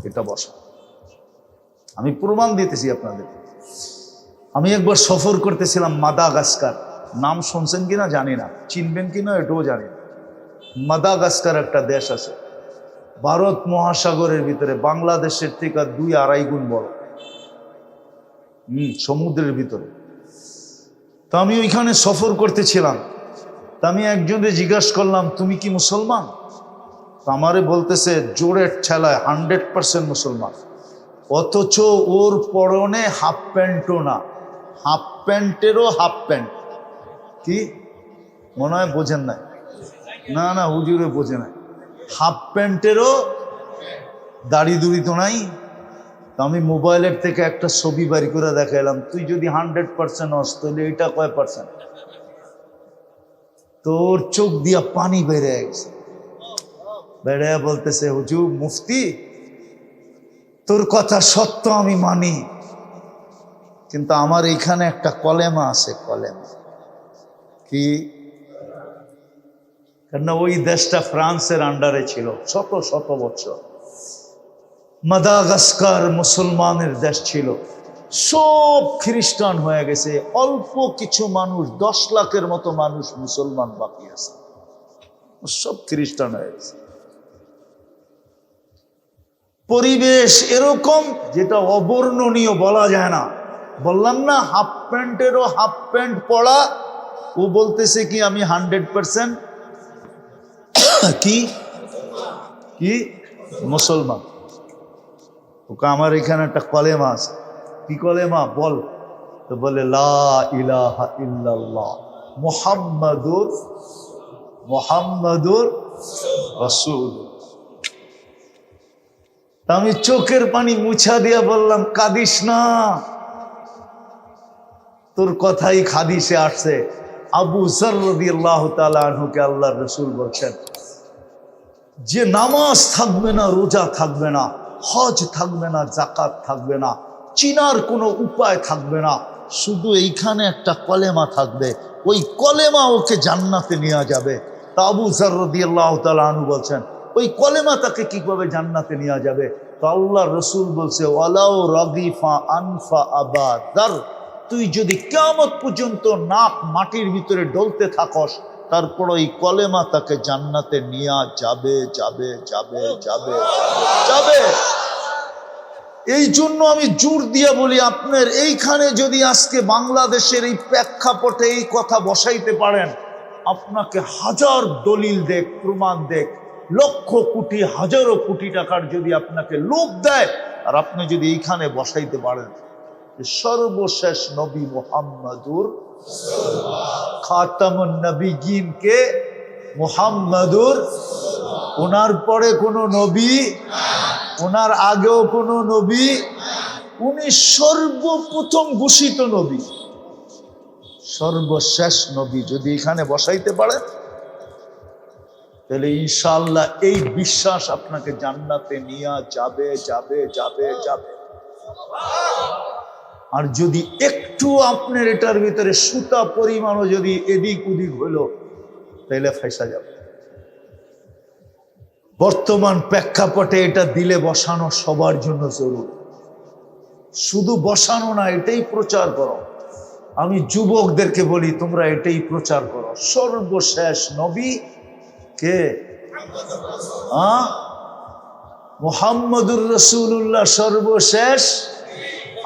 এটা বসা, আমি প্রমাণ দিতেছি আপনাদের। আমি একবার সফর করতেছিলাম মাদাগাস্কার, নাম শুনছেন কিনা জানি না, চিনবেন কিনা এটাও জানি না। মাদাগাস্কার একটা দেশ আছে ভারত মহাসাগরের ভিতরে, বাংলাদেশের থেকে 2-2.5 গুণ বড়, সমুদ্রের ভিতরে। তো আমি ওইখানে সফর করতেছিলাম, তা আমি একজনকে জিজ্ঞাসা করলাম তুমি কি মুসলমান? আমারে বলতেছে জোরের ঠেলায় 100% মুসলমান, অথচ ওর পরনে হাফ প্যান্টও না, হাফ প্যান্টেরও হাফ প্যান্ট। কি মনে হয় বোঝেন নাই? না না হুজুরে বোঝে নাই, হাফ প্যান্টেরও দাড়ি দুড়ি তো নাই। তো আমি মোবাইলের থেকে একটা ছবি বাড়ি করে দেখাইলাম, তুই যদি 100% হস তাহলে এটা কয় পার্সেন্ট? তোর চোখ দিয়া পানি বেড়ে গেছে। বেড়ে বলতেছে, হুজুর মুফতি, তোর কথা সত্য আমি মানি, কিন্তু আমার এইখানে একটা কলেমা আছে। কলেমা কি? কেননা ওই দেশটা ফ্রান্সের আন্ডারে ছিল শত শত বছর। মাদাগাস্কার মুসলমানের দেশ ছিল, সব খ্রিস্টান হয়ে গেছে, অল্প কিছু মানুষ, 10 লাখের মতো মানুষ মুসলমান বাকি আছে, সব খ্রিস্টান হয়ে গেছে। পরিবেশ এরকম যেটা অবর্ণনীয়, বলা যায় না। বললাম না, হাফ প্যান্টেরও হাফ প্যান্ট পরা, ও বলতেছে কি আমি 100% কি কি মুসলমান। ওকে আমার এখানে একটা কলেমা আছে। কি কলেমা বল? তো বলে লা ইলাহা ইল্লাল্লাহ মুহাম্মাদুর রাসূল। আমি চোখের পানি মুছা দিয়া বললাম, কাঁদিস না, তোর কথাই হাদিসে আসছে। আবু যর রাদিয়াল্লাহু তাআলা আনহুকে আল্লাহর রাসূল বলছেন, যে নামাজ থাকবে না, রোজা থাকবে না, হজ থাকবে না, যাকাত থাকবে না, চিনার কোনো উপায় থাকবে না, শুধু এইখানে একটা কলেমা থাকবে, ওই কলেমা ওকে জান্নাতে নেওয়া যাবে। তা আবু যর রাদিয়াল্লাহু তাআলা আনহু বলছেন, ওই কলেমা তাকে কিভাবে জান্নাতে নেওয়া যাবে? তো আল্লাহর রাসূল বলছে, ওয়ালাউ রাগিফা আনফা আবা যর, তুই যদি কিয়ামত পর্যন্ত নাক মাটির ভিতরে ডলতে থাকস, তারপর ওই কলেমা তাকে জান্নাতে নিয়ে যাবে যাবে যাবে যাবে যাবে। এই জন্য আমি জোর দিয়ে বলি, আপনার এইখানে যদি আজকে বাংলাদেশের এই প্রেক্ষাপটে এই কথা বসাইতে পারেন, আপনাকে হাজার দলিল দেখ, প্রমাণ দেখ, লক্ষ কোটি হাজারো কোটি টাকার যদি আপনাকে লোভ দেয়, আর আপনি যদি এইখানে বসাইতে পারেন সর্বশেষ নবী মুহাম্মাদুর খাতামুন নবীয়িন কে মুহাম্মাদুর, ওনার পরে কোনো নবী, ওনার আগেও কোনো নবী, উনি সর্বপ্রথম ঘোষিত নবী, সর্বশেষ নবী। যদি এখানে বসাইতে পারে তাহলে ইনশাআল্লাহ এই বিশ্বাস আপনাকে জান্নাতে নিয়ে যাবে যাবে যাবে যাবে। আর যদি একটু আপনার এটার ভিতরে সুতা পরিমাণও যদি এদিক ওদিক হইল, তাহলে ফাঁসা যাবে। বর্তমান প্রেক্ষাপটে এটা দিলে বসানো সবার জন্য জরুরি। শুধু বসানো না, এটাই প্রচার করো। আমি যুবকদেরকে বলি, তোমরা এটাই প্রচার করো। সর্বশেষ নবী কে? মুহাম্মদুর রাসূলুল্লাহ সর্বশেষ।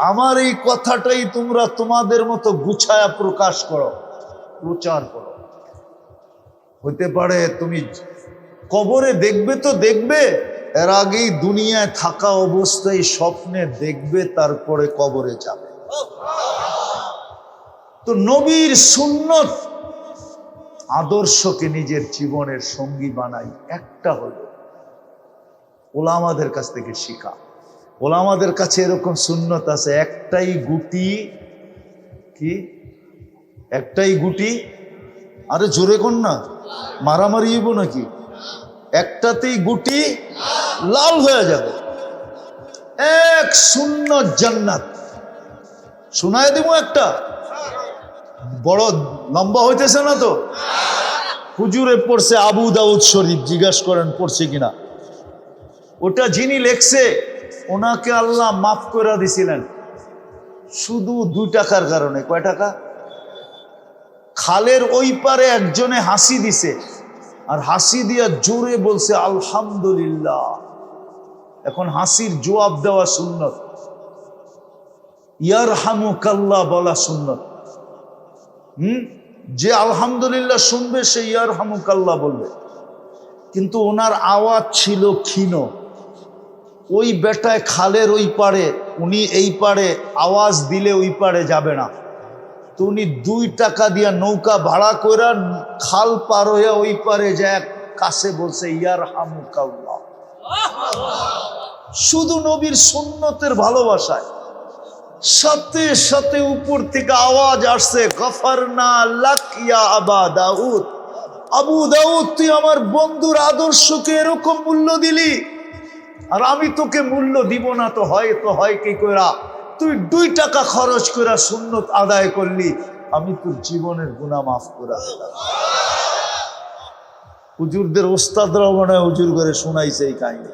আমার এই কথাটাই তোমরা তোমাদের মতো গুছায়া প্রকাশ করো, প্রচার করো। হতে পারে তুমি কবরে দেখবে তো দেখবে, এর আগেই দুনিয়ায় থাকা অবস্থায় স্বপ্নে দেখবে, তারপরে কবরে যাবে। তো নবীর সুন্নত আদর্শকে নিজের জীবনের সঙ্গী বানাই, একটা হলো ওলামাদের কাছ থেকে শিখা। ওলামাদের কাছে এরকম সুন্নত আছে, একটাই গুটি, কি একটাই গুটি, আরে জোরে কোন না, মারামারি হইব নাকি? একটাতেই গুটি লাল হয়ে যাবে, এক সুন্নত জান্নাত। শোনায় দিব একটা, বড় লম্বা হইতেছে না তো? হুজুরে পড়ছে আবু দাউদ শরীফ, জিজ্ঞাসা করেন পড়ছে কিনা। ওটা যিনি লেখছে ওনাকে আল্লাহ মাফ করে দিছিলেন শুধু 2 টাকার কারণে। কয় টাকা? খালের ওই পারে একজনে হাসি দিছে, আর হাসি দিয়া জোরে বলছে আলহামদুলিল্লাহ। এখন হাসির জবাব দেওয়া সুন্নত, ইয়ারহামুকাল্লাহ বলা সুন্নত। যে আলহামদুলিল্লাহ শুনবে সে ইয়ারহামুকাল্লাহ বলবে। কিন্তু ওনার আওয়াজ ছিল ক্ষীণ। ওই বেটায় খালের ওই পারে, উনি এই পারে আওয়াজ দিলে ওই পারে যাবে না। তো উনি 2 টাকা দিয়া নৌকা ভাড়া করে খাল পার হয়ে ওই পারে যায়, কাছে বলছে ইয়ারহামুকাল্লাহ। শুধু নবীর সুন্নতের ভালোবাসায়। সাথে সাথে উপর থেকে আওয়াজ আসছে, গফরনা লাক ইয়া আবা দাউদ, আবু দাউদ, তুই আমার বন্ধুর আদর্শকে এরকম মূল্য দিলি, আর আমি তোকে মূল্য দিব না তো হয় কি কইরা? তুই 2 টাকা খরচ কইরা সুন্নত আদায় করলি, আমি তোর জীবনের গুনাহ মাফ করে দিলাম। হুজুরদের ওস্তাদরাও মনে হয় হুজুর করে শোনাইছে এই কাহিনী।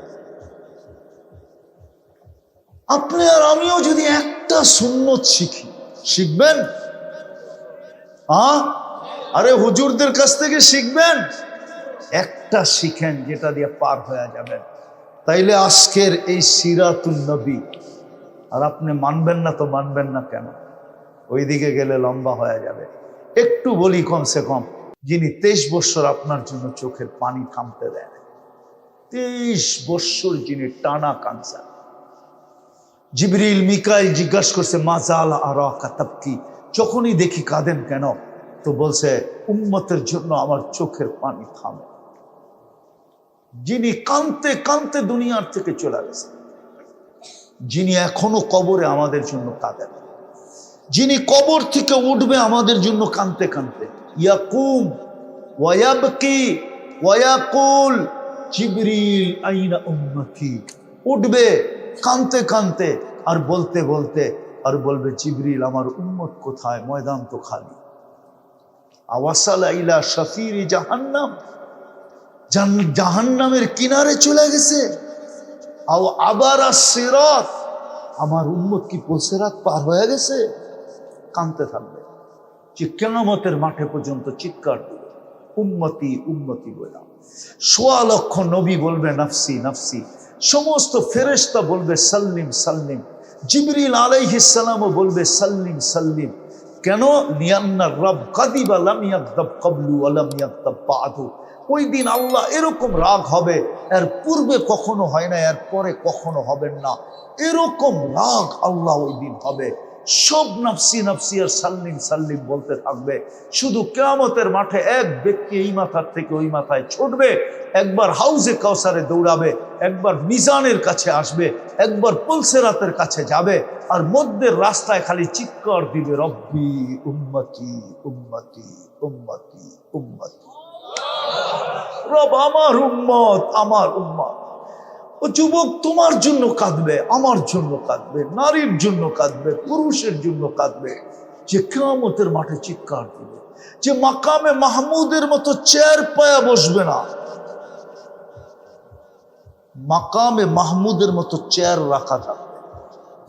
আপনি আর আমিও যদি একটা সুন্নত শিখবেন, আরে হুজুরদের কাছ থেকে শিখবেন, একটা শিখেন যেটা দিয়ে পার হয়ে যাবেন, তাইলে আজকের এই সিরাতুন নবী। আর আপনি মানবেন না তো মানবেন না কেন? ওইদিকে গেলে লম্বা হয়ে যাবে। একটু বলি, কমসে কম যিনি 23 বৎসর আপনার জন্য চোখের পানি থামতে দেন, 23 বৎসর যিনি টানা কাঁদছেন। জিবরিল মিকাইল জিজ্ঞাসা করছে, মাজাল আরাকা তাবকি, যখনই দেখি কাঁদেন কেন? তো বলছে, উম্মতের জন্য আমার চোখের পানি থামে। যিনি কাঁদতে কাঁদতে দুনিয়ার থেকে চলে গেছে, যিনি এখনো কবরে আমাদের জন্য কাঁদেন, যিনি কবর থেকে উঠবে আমাদের জন্য কাঁদতে কাঁদতে, ইয়াকুম ওয়ায়াবকি ওয়ায়াকুল জিবরিল আইনা উম্মতি, উঠবে কাঁদতে কাঁদতে আর বলতে বলতে আর বলবে, জিবরিল আমার উম্মত কোথায়? ময়দান তো খালি। আওয়াসালা ইলা শাফিরি জাহান্নাম, জাহান্নামের কিনারে চলে গেছে। আও আবারা সিরাত, আমার উম্মত কি পুলসিরাত পার হয়ে গেছে? কাঁদতে থাকবে, যে কিয়ামতের মাঠে পর্যন্ত চিৎকার দিবে, উম্মতি উম্মতি বলে। 1.25 লক্ষ নবী বলবে নাফসি নাফসি, সমস্ত ফেরেশতা বলবে সাল্লিম সাল্লিম, জিবরিল আলাইহিস সালামও বলবে সাল্লিম সাল্লিম। কেন? লিয়ান্না রব কাদিবা লাম ইয়াকদাব ক্বাবলু ওয়া লাম ইয়াকদাব বাদু। ওই দিন আল্লাহ এরকম রাগ হবে, এর পূর্বে কখনো হয় না, এর পরে কখনো হবেন না, এরকম রাগ আল্লাহ ওই দিন হবে। সব নাফসি নাফসি আর সাল্লিম সাল্লিম বলতে থাকবে। শুধু কিয়ামতের মাঠে এক ব্যক্তি এই মাথার থেকে ওই মাথায় ছুটবে, একবার হাউজে কাউসারে দৌড়াবে, একবার মিজানের কাছে আসবে, একবার পুলসিরাতের কাছে যাবে, আর মধ্যের রাস্তায় খালি চিৎকার দিবে, রব্বি উম্মতি উম্মতি উম্মতি উম্মতি। রব আমার উম্মত আমার উম্মত। ও যুবক তোমার জন্য কাঁদবে, আমার জন্য কাঁদবে, নারীর জন্য কাঁদবে, পুরুষের জন্য কাঁদবে, যে কিয়ামতের মাঠে চিৎকার দিবে, যে মাকামে মাহমুদের মতো চেয়ার পায়া বসবে না, মাকামে মাহমুদের মতো চেয়ার রাখা থাকবে।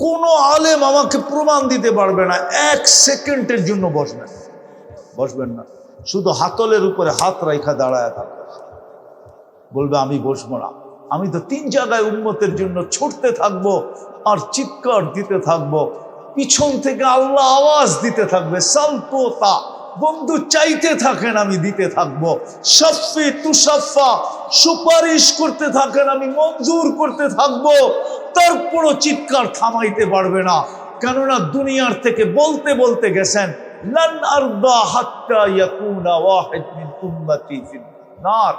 কোন আলেম আমাকে প্রমাণ দিতে পারবে না 1 সেকেন্ডের জন্য বসবেন না, শুধু হাতলের উপরে হাত রাখা দাঁড়ায় থাকবে, বলবে আমি বসবো না। আমি তো 3 জায়গায় উম্মতের জন্য ছুটতে থাকবো আর চিৎকার দিতে থাকবো, পিছন থেকে আল্লাহ আওয়াজ দিতে থাকবে, সালপোতা বন্ধু চাইতে থাকেন, আমি দিতে থাকবো, শাফি তুশাফা সুপারিশ করতে থাকেন, আমি মঞ্জুর করতে থাকবো। তারপরও চিৎকার থামাইতে পারবে না, কেননা দুনিয়ার থেকে বলতে বলতে গেছেন, লান আরদা হাত্তা ইয়াকুনা ওয়াহিদ মিন উম্মতি ফিন নার,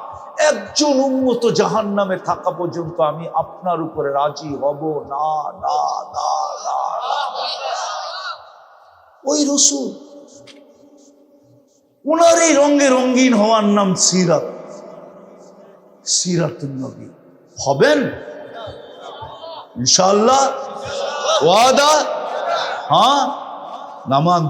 একজন উম্মত জাহান্নামে থাকা পর্যন্ত আমি আপনার উপরে রাজি হব না না না না। ওই রাসূল, ওনার এই রঙে রঙিন হওয়ার নাম সিরাত, সিরাতুন নবী। হবেন ইনশাআল্লাহ? ওয়াদা? হ্যাঁ, নামান